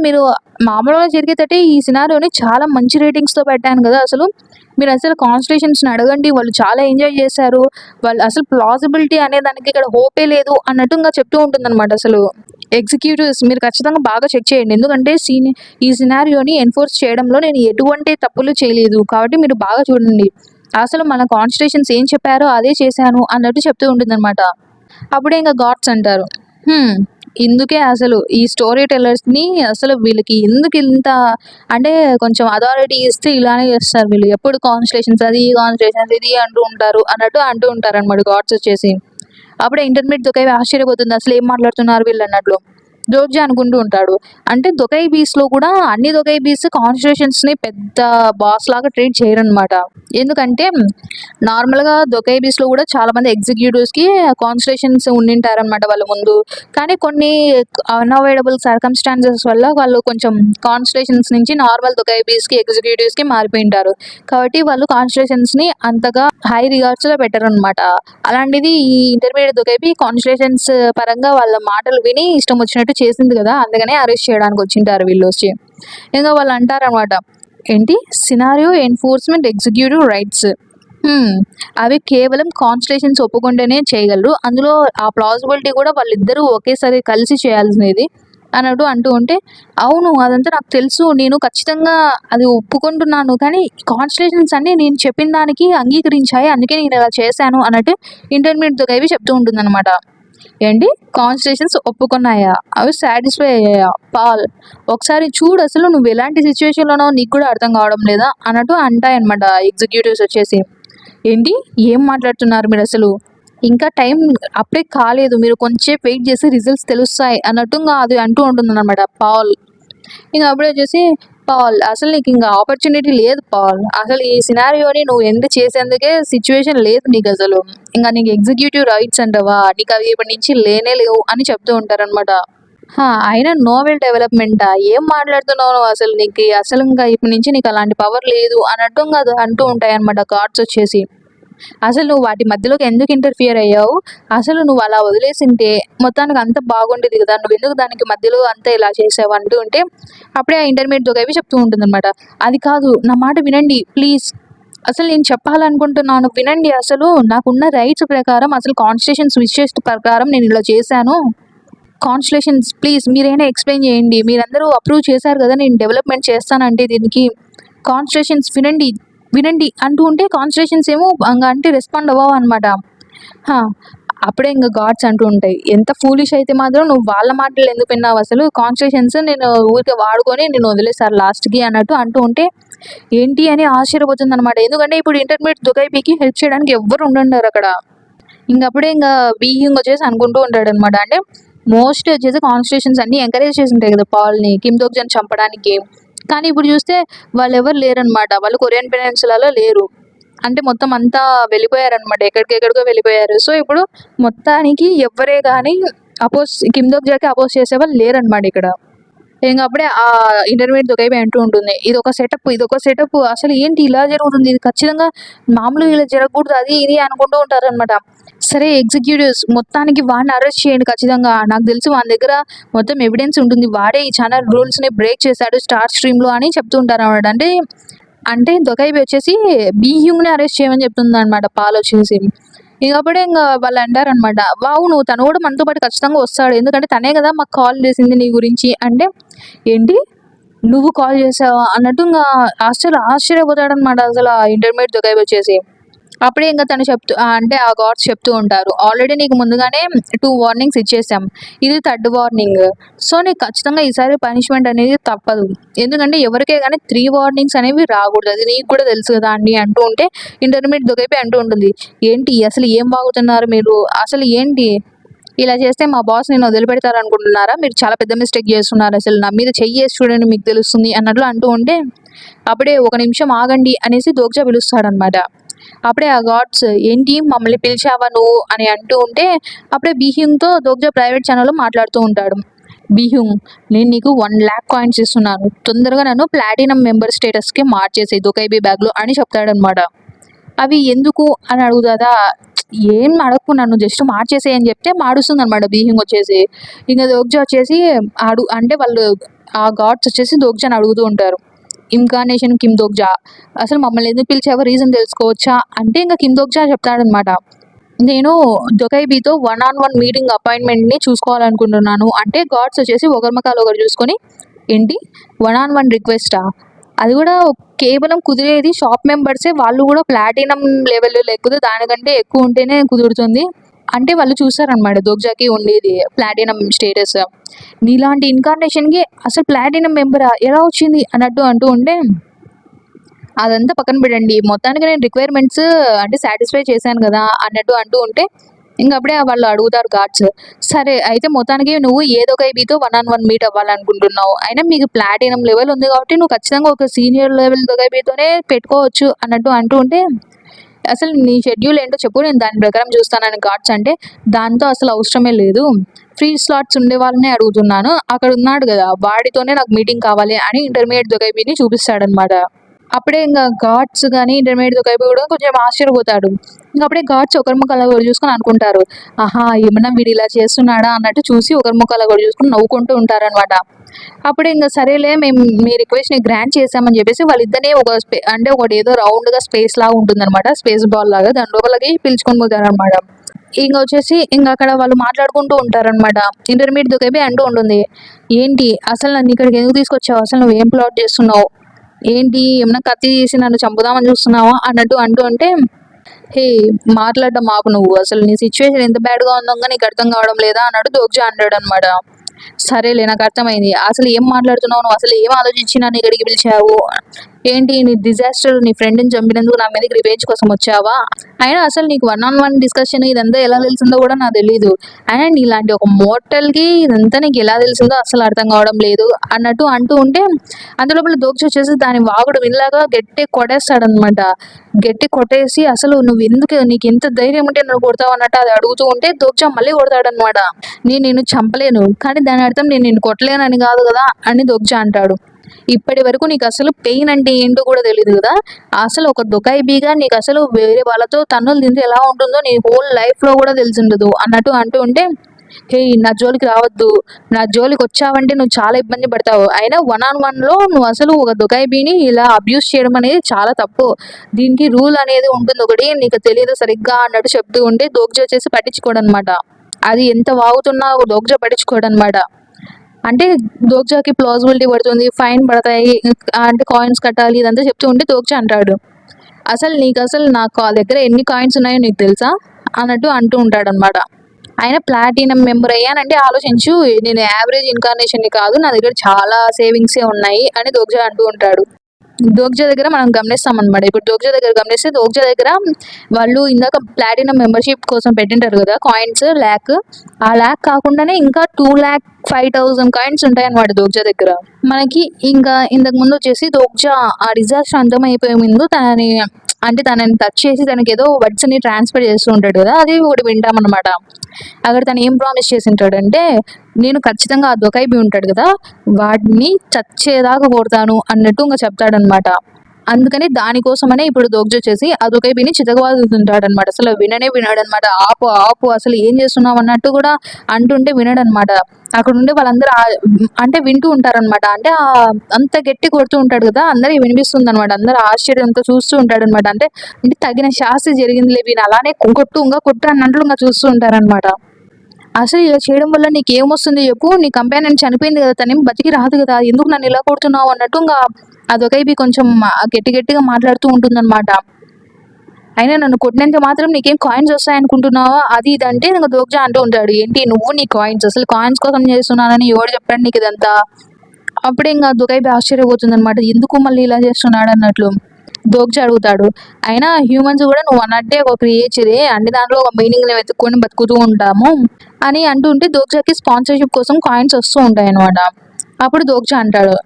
మీరు మామూలుగా జరిగేటట్టే ఈ సినారియోని చాలా మంచి రేటింగ్స్తో పెట్టాను కదా, అసలు మీరు అసలు కాన్స్టిట్యూషన్స్ని అడగండి, వాళ్ళు చాలా ఎంజాయ్ చేశారు, వాళ్ళు అసలు ప్లాజిబిలిటీ అనే దానికి ఇక్కడ హోపే లేదు అన్నట్టు ఇంకా చెప్తూ ఉంటుందన్నమాట. అసలు ఎగ్జిక్యూటివ్స్ మీరు ఖచ్చితంగా బాగా చెక్ చేయండి, ఎందుకంటే ఈ సినారియోని ఎన్ఫోర్స్ చేయడంలో నేను ఎటువంటి తప్పులు చేయలేదు కాబట్టి మీరు బాగా చూడండి, అసలు మన కాన్స్టిట్యూషన్స్ ఏం చెప్పారో అదే చేశాను అన్నట్టు చెప్తూ ఉంటుందన్నమాట. అప్పుడే ఇంకా గాడ్స్ అంటారు, ఇందుకే అసలు ఈ స్టోరీ టెల్లర్స్ని అసలు వీళ్ళకి ఎందుకు ఇంత అంటే కొంచెం అథారిటీ ఇస్తే ఇలానే చేస్తారు వీళ్ళు, ఎప్పుడు కాన్స్టిట్యూషన్స్ ఇది అంటూ ఉంటారు అనమాట గాడ్స్ వచ్చేసి. అప్పుడే ఇంటర్మీడియట్ దొకైబీ ఆశ్చర్యపోతుంది, అసలు ఏం మాట్లాడుతున్నారు వీళ్ళు అన్నట్లు. దోగ్జా అనుకుంటూ ఉంటాడు, అంటే దొకైబీస్లో కూడా అన్ని దొకైబీస్ కాన్స్టిట్యూషన్స్ని పెద్ద బాస్ లాగా ట్రీట్ చేయరనమాట. ఎందుకంటే నార్మల్గా దొకైబీస్లో కూడా చాలామంది ఎగ్జిక్యూటివ్స్కి కాన్స్టిట్యూషన్స్ ఉండింటారనమాట వాళ్ళ ముందు, కానీ కొన్ని అన్అవాయిడబుల్ సర్కమ్స్టాన్సెస్ వల్ల వాళ్ళు కొంచెం కాన్స్టిట్యూషన్స్ నుంచి నార్మల్ దొకైబీస్కి ఎగ్జిక్యూటివ్స్కి మారిపోయింటారు, కాబట్టి వాళ్ళు కాన్స్టిట్యూషన్స్ని అంతగా హై రిగార్డ్స్లో పెట్టరు అనమాట. అలాంటిది ఈ ఇంటర్మీడియట్ దొకైబీ కాన్స్టిట్యూషన్స్ పరంగా వాళ్ళ మాటలు విని ఇష్టం వచ్చినట్టు చేసింది కదా, అందుకనే అరెస్ట్ చేయడానికి వచ్చింటారు వీళ్ళు వచ్చి. ఇంకా వాళ్ళు అంటారనమాట, ఏంటి సినారియో ఎన్ఫోర్స్మెంట్ ఎగ్జిక్యూటివ్ రైట్స్, అవి కేవలం కాన్స్టిట్యూషన్స్ ఒప్పుకుంటేనే చేయగలరు, అందులో ఆ ప్లాజిబిలిటీ కూడా వాళ్ళిద్దరూ ఒకేసారి కలిసి చేయాల్సినది అన్నట్టు అంటూ ఉంటే, అవును అదంతా నాకు తెలుసు, నేను ఖచ్చితంగా అది ఒప్పుకుంటున్నాను, కానీ కాన్స్టిట్యూషన్స్ అన్నీ నేను చెప్పిన దానికి అంగీకరించాయి, అందుకే నేను ఇలా చేశాను అన్నట్టు ఇంటర్మీడియట్ దొకైబీ చెప్తూ ఉంటుందన్నమాట. ఏంటి కాన్స్టిట్యూషన్స్ ఒప్పుకున్నాయా, అవి సాటిస్ఫై అయ్యాయా పాల్, ఒకసారి చూడు, అసలు నువ్వు ఎలాంటి సిచ్యువేషన్లోనో నీకు కూడా అర్థం కావడం లేదా అన్నట్టు అంటాయన్నమాట ఎగ్జిక్యూటివ్స్ వచ్చేసి. ఏంటి ఏం మాట్లాడుతున్నారు మీరు, అసలు ఇంకా టైం అప్పుడే కాలేదు, మీరు కొంచెం వెయిట్ చేసి రిజల్ట్స్ తెలుస్తాయి అన్నట్టు ఇంకా అది అంటూ ఉంటుంది అనమాట పాల్. ఇంకా అప్పుడే వచ్చేసి, పాల్ అసలు నీకు ఇంకా ఆపర్చునిటీ లేదు పాల్, అసలు ఈ సినారియోని నువ్వు చేసేందుకే సిచ్యువేషన్ లేదు నీకు, అసలు ఇంకా నీకు ఎగ్జిక్యూటివ్ రైట్స్ అంటావా, నీకు అవి ఇప్పటి నుంచి లేనే లేవు అని చెప్తూ ఉంటారనమాట. అయినా నోవెల్ డెవలప్మెంటా, ఏం మాట్లాడుతున్నావు అసలు, నీకు అసలు ఇంకా ఇప్పటి నుంచి నీకు అలాంటి పవర్ లేదు అన్నట్టు ఇంకా అంటూ ఉంటాయి అనమాట గాడ్స్ వచ్చేసి. అసలు నువ్వు వాటి మధ్యలోకి ఎందుకు ఇంటర్ఫియర్ అయ్యావు, అసలు నువ్వు అలా వదిలేసింటే మొత్తానికి అంత బాగుండేది కదా, నువ్వు ఎందుకు దానికి మధ్యలో అంతా ఇలా చేసావు అంటూ ఉంటే, అప్పుడే ఆ ఇంటర్మీడియట్ దొకైబీ చెప్తూ ఉంటుంది అనమాట, అది కాదు నా మాట వినండి ప్లీజ్, అసలు నేను చెప్పాలనుకుంటున్నాను వినండి, అసలు నాకున్న రైట్స్ ప్రకారం అసలు కాన్స్టిట్యూషన్స్ విషెస్ ప్రకారం నేను ఇలా చేశాను, కాన్స్టిట్యూషన్స్ ప్లీజ్ మీరైనా ఎక్స్ప్లెయిన్ చేయండి, మీరందరూ అప్రూవ్ చేశారు కదా నేను డెవలప్మెంట్ చేస్తానంటే దీనికి, కాన్స్టిట్యూషన్స్ వినండి అంటూ ఉంటే కాన్స్టిట్యూషన్స్ ఏమో అంటే రెస్పాండ్ అవ్వవు అనమాట. అప్పుడే ఇంకా గాడ్స్ అంటూ ఉంటాయి, ఎంత ఫూలిష్ అయితే మాత్రం నువ్వు వాళ్ళ మాటలు ఎందుకు విన్నావు, అసలు కాన్స్టిట్యూషన్స్ నేను ఊరికే వాడుకొని నేను వదిలేసారు లాస్ట్కి అన్నట్టు అంటూ ఉంటే, ఏంటి అని ఆశ్చర్యపోతుంది అనమాట. ఎందుకంటే ఇప్పుడు ఇంటర్మీడియట్ దొకైబీకి హెల్ప్ చేయడానికి ఎవ్వరు ఉండరు అక్కడ. ఇంకప్పుడే ఇంకా బీయింగ్ వచ్చేసి అనుకుంటూ ఉంటాడు అనమాట, అంటే మోస్ట్ వచ్చేసి కాన్స్టిట్యూషన్స్ అన్ని ఎంకరేజ్ చేసి ఉంటాయి కదా పాల్ని, కిమ్ దోగ్జాన్ చంపడానికి, కానీ ఇప్పుడు చూస్తే వాళ్ళు ఎవరు లేరనమాట, వాళ్ళు కొరియన్ పెనిన్సులాలో లేరు, అంటే మొత్తం అంతా వెళ్ళిపోయారనమాట, ఎక్కడికెక్కడికో వెళ్ళిపోయారు. సో ఇప్పుడు మొత్తానికి ఎవ్వరే కానీ కిమ్ దోగ్జాకి అపోజ్ చేసే వాళ్ళు లేరనమాట ఇక్కడ. ఇంకా అప్పుడే ఆ ఇంటర్మీడియట్ దొకైబీ అంటూ ఉంటుంది, ఇదొక సెటప్, అసలు ఏంటి ఇలా జరుగుతుంది, ఇది ఖచ్చితంగా మామూలుగా ఇలా జరగకూడదు అది ఇది అనుకుంటూ ఉంటారనమాట. సరే ఎగ్జిక్యూటివ్స్ మొత్తానికి వాడిని అరెస్ట్ చేయండి ఖచ్చితంగా. నాకు తెలిసి వాని దగ్గర మొత్తం ఎవిడెన్స్ ఉంటుంది. వాడే ఈ ఛానల్ రూల్స్‌ని బ్రేక్ చేశాడు స్టార్ స్ట్రీమ్‌లో అని చెప్తూ ఉంటారనమాట. అంటే దొకైబి వచ్చేసి బీహ్యూమ్‌ని అరెస్ట్ చేయమని చెప్తుందనమాట పాలొచ్చేసి. ఇంక వాళ్ళు అంటారనమాట, అవును తను కూడా మనతో పాటు ఖచ్చితంగా వస్తాడు. ఎందుకంటే తనే కదా మాకు కాల్ చేసింది నీ గురించి. అంటే ఏంటి? నువ్వు కాల్ చేసావా? అన్నట్టు ఆశ్చర్యపోతాడనమాట అసల ఇంటర్మీడియేట్ దొకైబి వచ్చేసి. అప్పుడే తను అంటే ఆ గాడ్స్ చెప్తూ ఉంటారు. ఆల్రెడీ నీకు ముందుగానే 2 వార్నింగ్స్ ఇచ్చేసాం. ఇది థర్డ్ వార్నింగ్. సో, నీకు ఖచ్చితంగా ఈసారి పనిష్మెంట్ అనేది తప్పదు. ఎందుకంటే ఎవరికే గానీ 3 వార్నింగ్స్ అనేవి రాకూడదు. అది నీకు కూడా తెలుసు కదా అని అంటూ ఉంటే ఇంటర్మీడియేట్ దొకైబి అంటూ ఉంటుంది. ఏంటి అసలు ఏం వాగుతున్నారు మీరు? అసలు ఏంటి? ఇలా చేస్తే మా బాస్ నిన్ను వదిలిపెడతారనుకుంటున్నారా? మీరు చాలా పెద్ద మిస్టేక్ చేస్తున్నారు. అసలు నా మీద చెయ్యేసి చూడండి మీకు తెలుస్తుంది అన్నట్లు అంటూ ఉంటే, అప్పుడే ఒక నిమిషం ఆగండి అనేసి దోగ్జా పిలుస్తాడనమాట. అప్పుడే ఆ గాడ్స్ ఏంటి మమ్మల్ని పిలిచావా నువ్వు అని అంటూ ఉంటే, అప్పుడే బీహ్యూమ్‌తో దోగ్జా ప్రైవేట్ ఛానల్‌లో మాట్లాడుతూ ఉంటాడు. బీహ్యూమ్, నేను నీకు 1,00,000 కాయిన్స్ ఇస్తున్నాను. తొందరగా నన్ను ప్లాటినం మెంబర్ స్టేటస్‌కి మార్చేసేయి దొకైబి బ్యాగ్‌లో అని చెప్తాడనమాట. అవి ఎందుకు అని అడుగుతదా, ఏం అడక్కు నన్ను జస్ట్ మార్చేసేయి అని చెప్తే మారుస్తుందనమాట బీహింగ్ వచ్చేసి. దోగ్జా వచ్చేసి అంటే వాళ్ళు ఆ గాడ్స్ వచ్చేసి దోగ్జాని అడుగుతూ ఉంటారు. ఇన్కార్నేషన్ కిమ్ దోగ్జా, అసలు మమ్మల్ని ఎందుకు పిలిచావో రీజన్ తెలుసుకోవచ్చా? అంటే కిమ్ దోగ్జా చెప్తాడనమాట. నేను దొకైబితో 1-on-1 మీటింగ్ అపాయింట్మెంట్‌ని చూసుకోవాలనుకుంటున్నాను. అంటే గాడ్స్ వచ్చేసి ఒకరి ముఖాలు ఒకరు చూసుకొని, ఏంటి 1-on-1 రిక్వెస్టా? అది కూడా కేవలం కుదిరేది షాప్ మెంబర్సే. వాళ్ళు కూడా ప్లాటినం లెవెల్ లేకపోతే దానికంటే ఎక్కువ ఉంటేనే కుదురుతుంది. అంటే వాళ్ళు చూసారనమాట దోగ్జాకి ఉండేది ప్లాటినం స్టేటస్. నీలాంటి ఇన్కార్నేషన్‌కి అసలు ప్లాటినం మెంబరా ఎలా వచ్చింది అన్నట్టు అంటూ ఉంటే, అదంతా పక్కన పెట్టండి. మొత్తానికి నేను రిక్వైర్మెంట్స్ అంటే సాటిస్ఫై చేశాను కదా అన్నట్టు అంటూ ఉంటే, అప్పుడే వాళ్ళు అడుగుతారు గాడ్స్. సరే అయితే మొత్తానికి నువ్వు ఏదో ఒక ఐబీతో 1-on-1 మీట్ అవ్వాలనుకుంటున్నావు. అయినా మీకు ప్లాటినం లెవెల్ ఉంది కాబట్టి నువ్వు ఖచ్చితంగా ఒక సీనియర్ లెవెల్ దొకైబీతోనే పెట్టుకోవచ్చు అన్నట్టు అంటూ ఉంటే, అసలు నీ షెడ్యూల్ ఏంటో చెప్పు, నేను దాని ప్రకారం చూస్తానని గాడ్స్ అంటే, దాంతో అసలు అవసరమే లేదు. ఫ్రీ స్లాట్స్ ఉండే వాళ్ళనే అడుగుతున్నాను. అక్కడ ఉన్నాడు కదా వాడితోనే నాకు మీటింగ్ కావాలి అని ఇంటర్మీడియేట్ దొకైబీని చూపిస్తాడనమాట. అప్పుడే గాడ్స్ కానీ ఇంటర్మీడియేట్ దొకైబి కూడా కొంచెం ఆశ్చర్యపోతాడు. అప్పుడే గాడ్స్ ఒకరి ముఖాలు ఒకరు చూసుకొని అనుకుంటారు, ఆహా ఏమన్నా వీడు ఇలా చేస్తున్నాడా అన్నట్టు చూసి ఒకరి ముఖాలు ఒకరు చూసుకొని నవ్వుకుంటూ ఉంటారనమాట. అప్పుడే సరేలే మేము మీ రిక్వెస్ట్‌ని గ్రాంట్ చేసామని చెప్పేసి వాళ్ళిద్దరిని అంటే ఒకటి ఏదో రౌండ్‌గా స్పేస్ లాగా ఉంటుందనమాట. స్పేస్ బాల్ లాగా దాని లోపలికి పిలుచుకొని పోతారనమాట. వచ్చేసి అక్కడ వాళ్ళు మాట్లాడుకుంటూ ఉంటారనమాట. ఇంటర్మీడియేట్ దొకైబి అంటూ ఉంటుంది, ఏంటి అసలు నన్ను ఇక్కడికి ఎందుకు తీసుకొచ్చావు? అసలు నువ్వేం ప్లాట్ చేస్తున్నావు? ఏంటి ఏమన్నా కత్తి తీసి నన్ను చంపుదామని చూస్తున్నావా అన్నట్టు అంటూ ఉంటే, హే మాట్లాడడం ఆపు నువ్వు. అసలు నీ సిచ్యువేషన్ ఎంత బ్యాడ్‌గా ఉందో నీకు అర్థం కావడం లేదా అన్నట్టు దోగ్జా అంటాడనమాట. సరేలే నాకు అర్థమైంది. అసలు ఏం మాట్లాడుతున్నావు నువ్వు? అసలు ఏం ఆలోచించి నన్ను ఇక్కడికి పిలిచావు? ఏంటి నీ డిజాస్టర్ నీ ఫ్రెండ్‌ని చంపినందుకు నా మీదకి రివెంజ్ కోసం వచ్చావా? అయినా అసలు నీకు 1-on-1 డిస్కషన్ ఇదంతా ఎలా తెలిసిందో కూడా నాకు తెలీదు. అయినా నీలాంటి ఒక మోర్టల్‌కి ఇదంతా నీకు ఎలా తెలిసిందో అసలు అర్థం కావడం లేదు అన్నట్టు అంటూ ఉంటే, అంతలోపల దోగ్జా వచ్చేసి దాని వాగుడు వినలాగా గట్టిగా కొట్టేస్తాడనమాట. గట్టి కొట్టేసి అసలు నీకు ఎంత ధైర్యం ఉంటే నన్ను కొడతావు అన్నట్టు అది అడుగుతూ ఉంటే దోగ్జా మళ్ళీ కొడతాడనమాట. నేను నిన్ను చంపలేను కానీ దాని అర్థం నేను నిన్ను కొట్టలేనని కాదు కదా అని దోగ్జా అంటాడు. ఇప్పటి వరకు నీకు అసలు పెయిన్ అంటే ఏంటో కూడా తెలియదు కదా. అసలు ఒక దొకైబీగా నీకు అసలు వేరే వాళ్ళతో తన్నులు తింటే ఎలా ఉంటుందో నీ హోల్ లైఫ్లో కూడా తెలిసి ఉండదు అన్నట్టు అంటూ ఉంటే, హే నా జోలికి రావద్దు, నా జోలికి వచ్చావంటే నువ్వు చాలా ఇబ్బంది పడతావు. అయినా 1-on-1లో నువ్వు అసలు ఒక దొకైబీని ఇలా అబ్యూస్ చేయడం అనేది చాలా తప్పు. దీనికి రూల్ అనేది ఉంటుంది ఒకటి, నీకు తెలియదు సరిగ్గా అన్నట్టు చెప్తూ ఉంటే దోగ్జా వచ్చేసి పట్టించుకోడనమాట. అది ఎంత వాగుతున్నా దోగ్జా పట్టించుకోడనమాట. అంటే దోగ్జాకి ప్లాజిబిలిటీ పడుతుంది, ఫైన్ పడతాయి, అంటే కాయిన్స్ కట్టాలి ఇదంతా చెప్తూ ఉంటే దోగ్జా అంటాడు, అసలు నా దగ్గర ఎన్ని కాయిన్స్ ఉన్నాయో నీకు తెలుసా అన్నట్టు అంటూ ఉంటాడనమాట. ఆయన ప్లాటినం మెంబర్ అయ్యానంటే ఆలోచించు, నేను యావరేజ్ ఇన్కార్నేషన్ని కాదు, నా దగ్గర చాలా సేవింగ్సే ఉన్నాయి అని దోగ్జా అంటూ ఉంటాడు. దోగ్జా దగ్గర మనం గమనిస్తాం అనమాట. ఇప్పుడు దోగ్జా దగ్గర గమనిస్తే దోగ్జా దగ్గర వాళ్ళు ఇందాక ప్లాటినం మెంబర్షిప్ కోసం పెట్టింటారు కదా కాయిన్స్ 1,00,000, ఆ 1,00,000 కాకుండానే ఇంకా 2,05,000 కాయిన్స్ ఉంటాయన్నమాట దోగ్జా దగ్గర. మనకి ఇంతకు ముందు వచ్చేసి దోగ్జా ఆ డిజాస్టర్ అంతమైపోయే ముందు తనని టచ్ చేసి తనకి ఏదో వర్డ్స్ని ట్రాన్స్ఫర్ చేస్తూ ఉంటాడు కదా, అది ఒకటి వింటామన్నమాట. అక్కడ తను ఏం ప్రామిస్ చేసి ఉంటాడంటే, నేను ఖచ్చితంగా ఆ దొకైబి ఉంటాడు కదా వాడిని చచ్చేదాకా కొడతాను అన్నట్టు చెప్తాడనమాట. అందుకని దానికోసమనే ఇప్పుడు దోగ్జ చేసి అదొకైపిని చితకబాదుతుంటాడనమాట. అసలు వినడనమాట. ఆపు ఆపు అసలు ఏం చేస్తున్నావు అన్నట్టు కూడా అంటుంటే వినడనమాట. అక్కడ ఉండే వాళ్ళందరూ అంటే వింటూ ఉంటారనమాట. అంటే అంత గట్టి కొడుతూ ఉంటాడు కదా, అందరికి వినిపిస్తుంది అనమాట. అందరూ ఆశ్చర్యంతో చూస్తూ ఉంటాడనమాట. అంటే అంటే తగిన శాస్తి జరిగిందిలే, వీని అలానే కొట్టు ఇంకా కొట్టు అన్నట్లు ఇంకా చూస్తూ ఉంటారనమాట. అసలు ఇలా చేయడం వల్ల నీకేమొస్తుంది చెప్పు? నీ కంపానియన్ చనిపోయింది కదా, తనేం బతికి రాదు కదా, ఎందుకు నన్ను ఇలా కొడుతున్నావు అన్నట్టు ఇంకా అదొకైపి కొంచెం గట్టిగా మాట్లాడుతూ ఉంటుందన్నమాట. అయినా నన్ను కొట్టినంత మాత్రం నీకేం కాయిన్స్ వస్తాయనుకుంటున్నావా, అది ఇది అంటే ఇంకా దోగ్జా అంటూ ఉంటాడు. ఏంటి నువ్వు నీ కాయిన్స్, అసలు కాయిన్స్ కోసం చేస్తున్నానని ఎవరు చెప్పాడు నీకు ఇదంతా? అప్పుడే ఇంకా దుకైపి ఆశ్చర్యపోతుంది అనమాట. ఎందుకు మళ్ళీ ఇలా చేస్తున్నాడు అన్నట్లు దోగ్జా అడుగుతాడు. అయినా హ్యూమన్స్ కూడా నువ్వు అన్నట్టే ఒక క్రియేచరే, అంటే దాంట్లో ఒక మీనింగ్ వెతుక్కొని బతుకుతూ ఉంటాము అని అంటూ ఉంటే దోగ్జాకి స్పాన్సర్షిప్ కోసం కాయిన్స్ వస్తూ ఉంటాయి అనమాట. అప్పుడు దోగ్జా అంటాడు,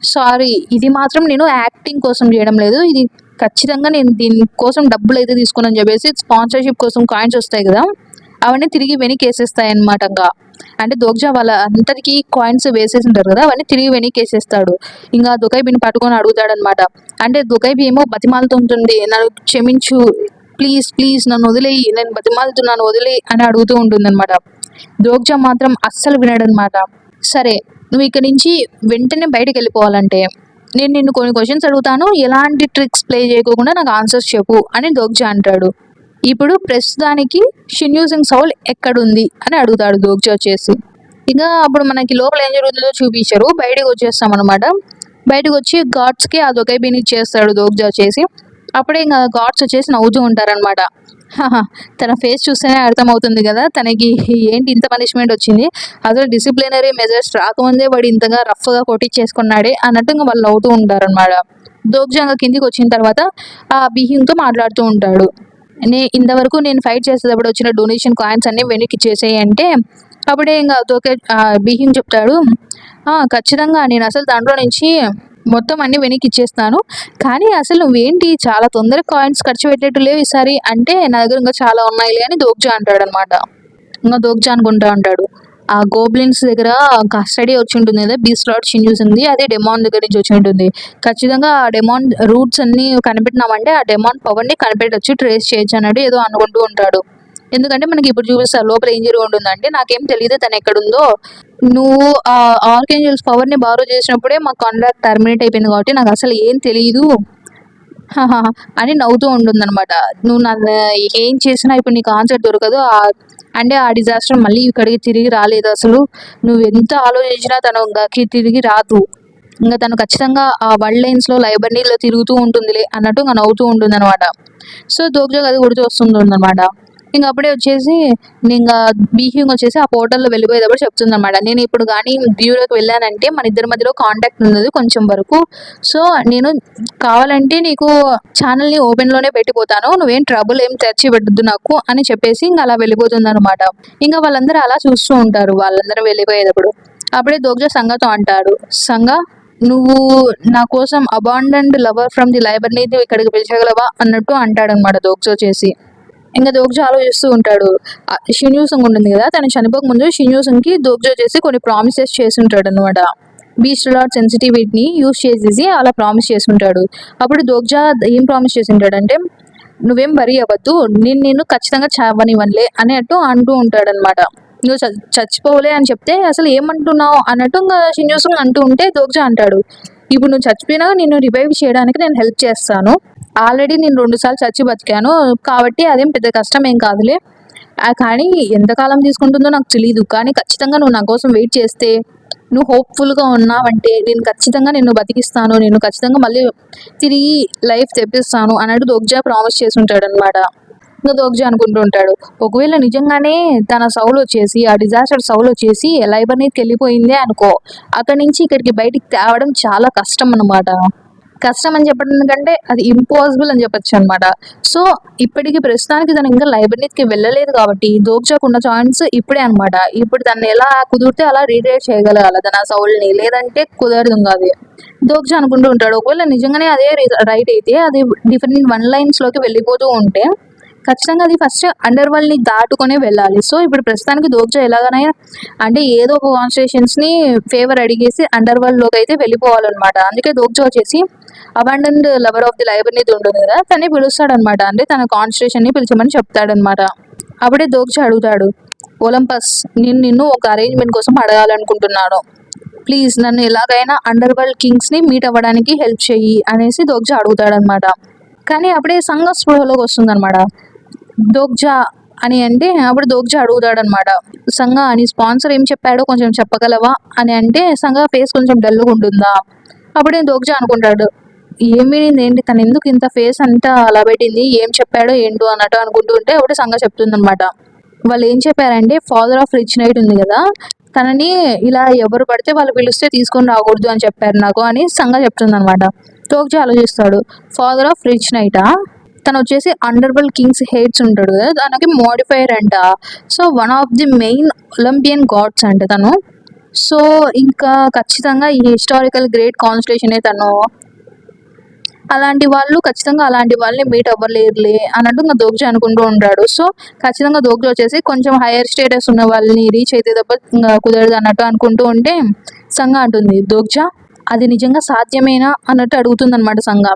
సారీ, ఇది మాత్రం నేను యాక్టింగ్ కోసం చేయడం లేదు, ఇది ఖచ్చితంగా నేను దీనికోసం డబ్బులు అయితే తీసుకున్నాను చెప్పేసి స్పాన్సర్షిప్ కోసం కాయిన్స్ వస్తాయి కదా, అవన్నీ తిరిగి వెనక్కి వేసేస్తాయి అనమాట. అంటే దోగ్జా వాళ్ళ అందరికి కాయిన్స్ వేసేసి ఉంటారు కదా, అవన్నీ తిరిగి వెనక్కి వేసేస్తాడు. ఇంకా దుకైబిని పట్టుకొని అడుగుతాడనమాట. అంటే దుకైబి ఏమో బతిమాలుతుంటుంది, నన్ను క్షమించు, ప్లీజ్ ప్లీజ్ నన్ను వదిలేయి, నేను బతిమాలుతున్నాను వదిలేయి అని అడుగుతూ ఉంటుంది అనమాట. దోగ్జా మాత్రం అస్సలు వినడనమాట. సరే, నువ్వు ఇక్కడ నుంచి వెంటనే బయటకు వెళ్ళిపోవాలంటే నేను నిన్ను కొన్ని క్వశ్చన్స్ అడుగుతాను, ఎలాంటి ట్రిక్స్ ప్లే చేయకోకుండా నాకు ఆన్సర్స్ చెప్పు అని దోగ్జా అంటాడు. ఇప్పుడు ప్రస్తుతానికి షిన్యూ సింగ్ సౌల్ ఎక్కడుంది అని అడుగుతాడు దోగ్జా వచ్చేసి. ఇంకా అప్పుడు మనకి లోపల ఏం జరుగుతుందో చూపించారు, బయటకు వచ్చేస్తాం అనమాట. బయటకు వచ్చి గాడ్స్కి ఆ దొకైబిని చేస్తాడు దోగ్జా వచ్చేసి. అప్పుడే ఇంకా గాడ్స్ వచ్చేసి నవ్వుతూ ఉంటారనమాట. తన ఫేస్ చూస్తేనే అర్థమవుతుంది కదా తనకి ఏంటి ఇంత పనిష్మెంట్ వచ్చింది, అసలు డిసిప్లినరీ మెజర్స్ రాకముందే వాడు ఇంతగా రఫ్గా కొట్టించేసుకున్నాడే అన్నట్టు ఇంకా వాళ్ళు నవ్వుతూ ఉంటారనమాట. దోగ్జా కిందికి వచ్చిన తర్వాత ఆ బిహింగ్తో మాట్లాడుతూ ఉంటాడు. ఇంతవరకు నేను ఫైట్ చేసేటప్పుడు వచ్చిన డొనేషన్ కాయిన్స్ అన్ని వెనక్కి ఇచ్చేసాయి అంటే అప్పుడే ఇంకా బిహింగ్ చెప్తాడు, ఖచ్చితంగా నేను అసలు దాంట్లో నుంచి మొత్తం అన్ని వెనక్కి ఇచ్చేస్తాను, కానీ అసలు నువ్వేంటి చాలా తొందరగా కాయిన్స్ ఖర్చు పెట్టేట్టు లేవు ఈసారి అంటే నా దగ్గర ఇంకా చాలా ఉన్నాయిలే అని దోగ్జా అంటాడు అనమాట. ఇంకా దోగ్జా అనుకుంటా ఉంటాడు, ఆ గోబ్లిన్స్ దగ్గర కస్టడీ వచ్చి ఉంటుంది కదా, బీస్లాట్ షిన్యూస్ ఉంది, అదే డెమాన్ దగ్గర నుంచి వచ్చి ఉంటుంది. ఖచ్చితంగా ఆ డెమాన్ రూట్స్ అన్ని కనిపెట్టినామంటే ఆ డెమాన్ పవర్ని కనిపెట్టచ్చు, ట్రేస్ చేయొచ్చు అన్నట్టు ఏదో అనుకుంటూ ఉంటాడు. ఎందుకంటే మనకి ఇప్పుడు చూపిస్తారు లోపల ఏం జరిగి ఉంటుందంటే, నాకేం తెలియదు తను ఎక్కడుందో, నువ్వు ఆ ఆర్కేంజల్స్ పవర్ని బారో చేసినప్పుడే మా కాంట్రాక్ట్ టర్మినేట్ అయిపోయింది కాబట్టి నాకు అసలు ఏం తెలియదు అని నవ్వుతూ ఉంటుందన్నమాట. నువ్వు నన్ను ఏం చేసినా ఇప్పుడు నీకు ఆన్సర్ దొరకదు, అంటే ఆ డిజాస్టర్ మళ్ళీ ఇక్కడికి తిరిగి రాలేదు, అసలు నువ్వు ఎంత ఆలోచించినా తను ఇంకాకి తిరిగి రాదు, ఇంకా తను ఖచ్చితంగా ఆ వరల్డ్ లైన్స్లో లైబ్రరీలో తిరుగుతూ ఉంటుందిలే అన్నట్టు ఇంకా నవ్వుతూ ఉంటుంది అనమాట. సో దోగ్జా అది గుర్తు వస్తుంది అనమాట. ఇంకా అప్పుడే వచ్చేసి ఇంకా బీహింగ్ వచ్చేసి ఆ పోర్టల్లో వెళ్ళిపోయేటప్పుడు చెప్తుంది అనమాట, నేను ఇప్పుడు కానీ బ్యూరోకి వెళ్ళానంటే మన ఇద్దరి మధ్యలో కాంటాక్ట్ ఉన్నది కొంచెం వరకు, సో నేను కావాలంటే నీకు ఛానల్ని ఓపెన్లోనే పెట్టిపోతాను, నువ్వేం ట్రబుల్ ఏం తెచ్చి పెట్టద్దు నాకు అని చెప్పేసి ఇంకా అలా వెళ్ళిపోతుంది అనమాట. ఇంకా వాళ్ళందరూ అలా చూస్తూ ఉంటారు వాళ్ళందరూ వెళ్ళిపోయేటప్పుడు. అప్పుడే దోగ్జా సంగతో అంటాడు, సంగ నువ్వు నా కోసం abundant lover from the library ఇక్కడికి పిలిచగలవా అన్నట్టు అంటాడనమాట దోగ్జా చేసి. ఇంకా దోగ్జా ఆలోచిస్తూ ఉంటాడు. షిన్యూ సింగ్ ఉంటుంది కదా, తను చనిపోక ముందు షిన్యూ సింగ్కి దోగ్జా చేసి కొన్ని ప్రామిసెస్ చేసి ఉంటాడు అనమాట. బీస్ట్ లాట్ సెన్సిటివిటీని యూజ్ చేసేసి అలా ప్రామిస్ చేసుకుంటాడు. అప్పుడు దోగ్జా ఏం ప్రామిస్ చేసి ఉంటాడంటే, నువ్వేం వరీ అవ్వద్దు, నేను ఖచ్చితంగా చావనివ్వనులే అన్నట్టు అంటూ ఉంటాడనమాట. నువ్వు చచ్చిపోవలే అని చెప్తే అసలు ఏమంటున్నావు అన్నట్టు ఇంకా షిన్యూ సింగ్ అంటూ ఉంటే దోగ్జా అంటాడు, ఇప్పుడు నువ్వు చచ్చిపోయినా నేను రివైవ్ చేయడానికి నేను హెల్ప్ చేస్తాను, ఆల్రెడీ నేను 2 సార్లు చచ్చి బతికాను కాబట్టి అదేం పెద్ద కష్టం ఏం కాదులే, కానీ ఎంతకాలం తీసుకుంటుందో నాకు తెలియదు, కానీ ఖచ్చితంగా నువ్వు నా కోసం వెయిట్ చేస్తే, నువ్వు హోప్ఫుల్గా ఉన్నావంటే నేను ఖచ్చితంగా నిన్ను బతికిస్తాను, నేను ఖచ్చితంగా మళ్ళీ తిరిగి లైఫ్ తెప్పిస్తాను అన్నట్టు దోగ్జా ప్రామిస్ చేసి ఉంటాడు అనమాట. ఇంకా దోగ్జా అనుకుంటూ ఉంటాడు, ఒకవేళ నిజంగానే తన సౌల్ వచ్చేసి ఆ డిజాస్టర్ సౌల్ వచ్చేసి లైబ్రరీకి వెళ్ళిపోయిందే అనుకో, అక్కడి నుంచి ఇక్కడికి బయటికి తేవడం చాలా కష్టం అనమాట. కష్టం అని చెప్పడం కంటే అది ఇంపాసిబుల్ అని చెప్పచ్చు అనమాట. సో ఇప్పటికి ప్రస్తుతానికి తను ఇంకా లైబ్రరీకి వెళ్ళలేదు కాబట్టి దోగ్జాకున్న ఛాన్స్ ఇప్పుడే అనమాట. ఇప్పుడు తను ఎలా కుదిరితే అలా రీక్రియేట్ చేయగలగాలి తన సౌల్ని, లేదంటే కుదరదు కాదు. దోగ్జా అనుకుంటూ ఉంటాడు, ఒకవేళ నిజంగానే అదే రైట్ అయితే అది డిఫరెంట్ 1 లైన్స్లోకి వెళ్ళిపోతూ ఉంటే ఖచ్చితంగా అది ఫస్ట్ అండర్ వరల్డ్ ని దాటుకొనే వెళ్ళాలి. సో ఇప్పుడు ప్రస్తుతానికి దోగ్జా ఎలాగనైనా అంటే ఏదో ఒక కాన్స్టిట్యూషన్స్ ని ఫేవర్ అడిగేసి అండర్ వరల్డ్ లోకి అయితే వెళ్ళిపోవాలన్నమాట. అందుకే దోగ్జా వచ్చేసి abandoned lover of the life అనేది ఉంటుంది కదా, తనే పిలుస్తాడనమాట. అంటే తన కాన్స్టిట్యూషన్ ని పిలిచమని చెప్తాడనమాట. అప్పుడే దోగ్జా అడుగుతాడు, ఒలంపస్ నిన్ను ఒక అరేంజ్మెంట్ కోసం అడగాలనుకుంటున్నాను, ప్లీజ్ నన్ను ఎలాగైనా అండర్ వరల్డ్ కింగ్స్ ని మీట్ అవ్వడానికి హెల్ప్ చెయ్యి అనేసి దోగ్జా అడుగుతాడనమాట. కానీ అప్పుడే సంఘ స్పృహలోకి వస్తుందన్నమాట. దోగ్జా అని అంటే అప్పుడు దోగ్జా అడుగుతాడనమాట, సంఘ నీ స్పాన్సర్ ఏం చెప్పాడో కొంచెం చెప్పగలవా అని అంటే సంఘ ఫేస్ కొంచెం డల్గా ఉంటుందా. అప్పుడే దోగ్జా అనుకుంటాడు, ఏమైంది ఏంటి తను ఎందుకు ఇంత ఫేస్ అంతా అలా పెట్టింది, ఏం చెప్పాడో ఏంటో అన్నట్టు అనుకుంటూ ఉంటే అప్పుడు సంఘ చెప్తుందనమాట. వాళ్ళు ఏం చెప్పారంటే ఫాదర్ ఆఫ్ రిచ్ నైట్ ఉంది కదా, తనని ఇలా ఎవరు పడితే వాళ్ళు పిలిస్తే తీసుకొని రాకూడదు అని చెప్పారు నాకు అని సంఘ చెప్తుందనమాట. దోగ్జా ఆలోచిస్తాడు, ఫాదర్ ఆఫ్ రిచ్ నైటా, తను వచ్చేసి అండర్ వరల్డ్ కింగ్స్ హెయిట్స్ ఉంటాడు కదా, దానికి మోడిఫైర్ అంట. So one of the main Olympian gods అంట తను. సో ఇంకా ఖచ్చితంగా ఈ హిస్టారికల్ గ్రేట్ కాన్స్టిట్యూషన్ తను, అలాంటి వాళ్ళు ఖచ్చితంగా అలాంటి వాళ్ళని మీట్ అవ్వలేరులే అన్నట్టు ఇంకా దోగ్జా అనుకుంటూ ఉంటాడు. సో ఖచ్చితంగా దోగ్జా వచ్చేసి కొంచెం హైయర్ స్టేటస్ ఉన్న వాళ్ళని రీచ్ అయితే తప్ప ఇంకా కుదరదు అన్నట్టు అనుకుంటూ ఉంటే సంఘ అంటుంది, దోగ్జా అది నిజంగా సాధ్యమేనా అన్నట్టు అడుగుతుంది అనమాట సంఘ.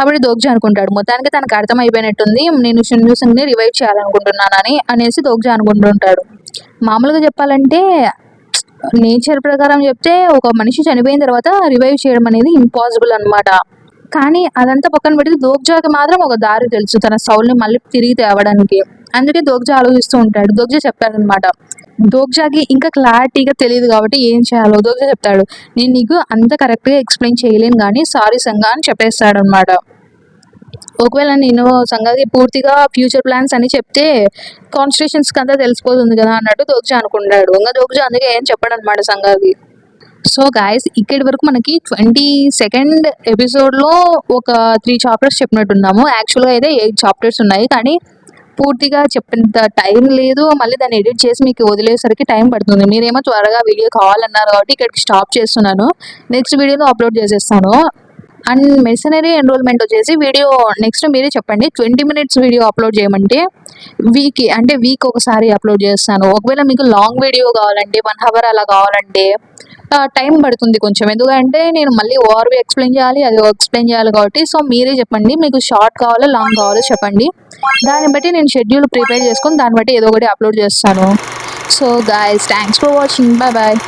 అప్పుడు దోగ్జా అనుకుంటాడు, మొత్తానికి తనకు అర్థమైపోయినట్టుంది, నేను షింజు సింగ్ని రివైవ్ చేయాలనుకుంటున్నానని అనేసి దోగ్జా అనుకుంటుంటాడు. మామూలుగా చెప్పాలంటే నేచర్ ప్రకారం చెప్తే ఒక మనిషి చనిపోయిన తర్వాత రివైవ్ చేయడం అనేది ఇంపాసిబుల్ అనమాట. కానీ అదంతా పక్కన పెడితే దోగ్జాకి మాత్రం ఒక దారి తెలుసు తన సౌల్ని మళ్ళీ తిరిగి తేవడానికి. అందుకే దోగ్జా ఆలోచిస్తూ ఉంటాడు. దోగ్జా చెప్తాడనమాట, దోగ్జాకి ఇంకా క్లారిటీగా తెలియదు కాబట్టి ఏం చేయాలో దోగ్జా చెప్తాడు, నేను నీకు అంత కరెక్ట్గా ఎక్స్ప్లెయిన్ చేయలేను కానీ సారీ సంఘ అని చెప్పేస్తాడు అనమాట. ఒకవేళ నేను సంఘకి పూర్తిగా ఫ్యూచర్ ప్లాన్స్ అని చెప్తే కాన్స్టిట్యూషన్స్కి అంతా తెలిసిపోతుంది కదా అన్నట్టు దోగ్జా అనుకుంటాడు. ఇంకా దోగ్జా అందుకే ఏం చెప్పాడు అనమాట సంఘకి. సో గాయస్ ఇక్కడి వరకు మనకి 22nd ఎపిసోడ్లో ఒక 3 చాప్టర్స్ చెప్పినట్టున్నాము. యాక్చువల్గా అయితే 8 చాప్టర్స్ ఉన్నాయి, కానీ పూర్తిగా చెప్పినంత టైం లేదు. మళ్ళీ దాన్ని ఎడిట్ చేసి మీకు వదిలేసరికి టైం పడుతుంది. మీరేమో త్వరగా వీడియో కావాలన్నారు కాబట్టి ఇక్కడికి స్టాప్ చేస్తున్నాను. నెక్స్ట్ వీడియోలో అప్లోడ్ చేసేస్తాను. అండ్ మెర్సనరీ ఎన్రోల్మెంట్ వచ్చేసి వీడియో నెక్స్ట్ మీరే చెప్పండి. 20 minutes వీడియో అప్లోడ్ చేయమంటే వీక్ ఒకసారి అప్లోడ్ చేస్తాను. ఒకవేళ మీకు లాంగ్ వీడియో కావాలంటే 1 hour అలా కావాలంటే టైం పడుతుంది కొంచెం, ఎందుకంటే నేను మళ్ళీ ఓఆర్వి ఎక్స్ప్లెయిన్ చేయాలి, అది ఎక్స్ప్లెయిన్ చేయాలి కాబట్టి. సో మీరే చెప్పండి మీకు షార్ట్ కావాలో లాంగ్ కావాలో చెప్పండి, దాన్ని బట్టి నేను షెడ్యూల్ ప్రిపేర్ చేసుకొని దాన్ని బట్టి ఏదో ఒకటి అప్లోడ్ చేస్తాను. So guys thanks for watching, bye bye.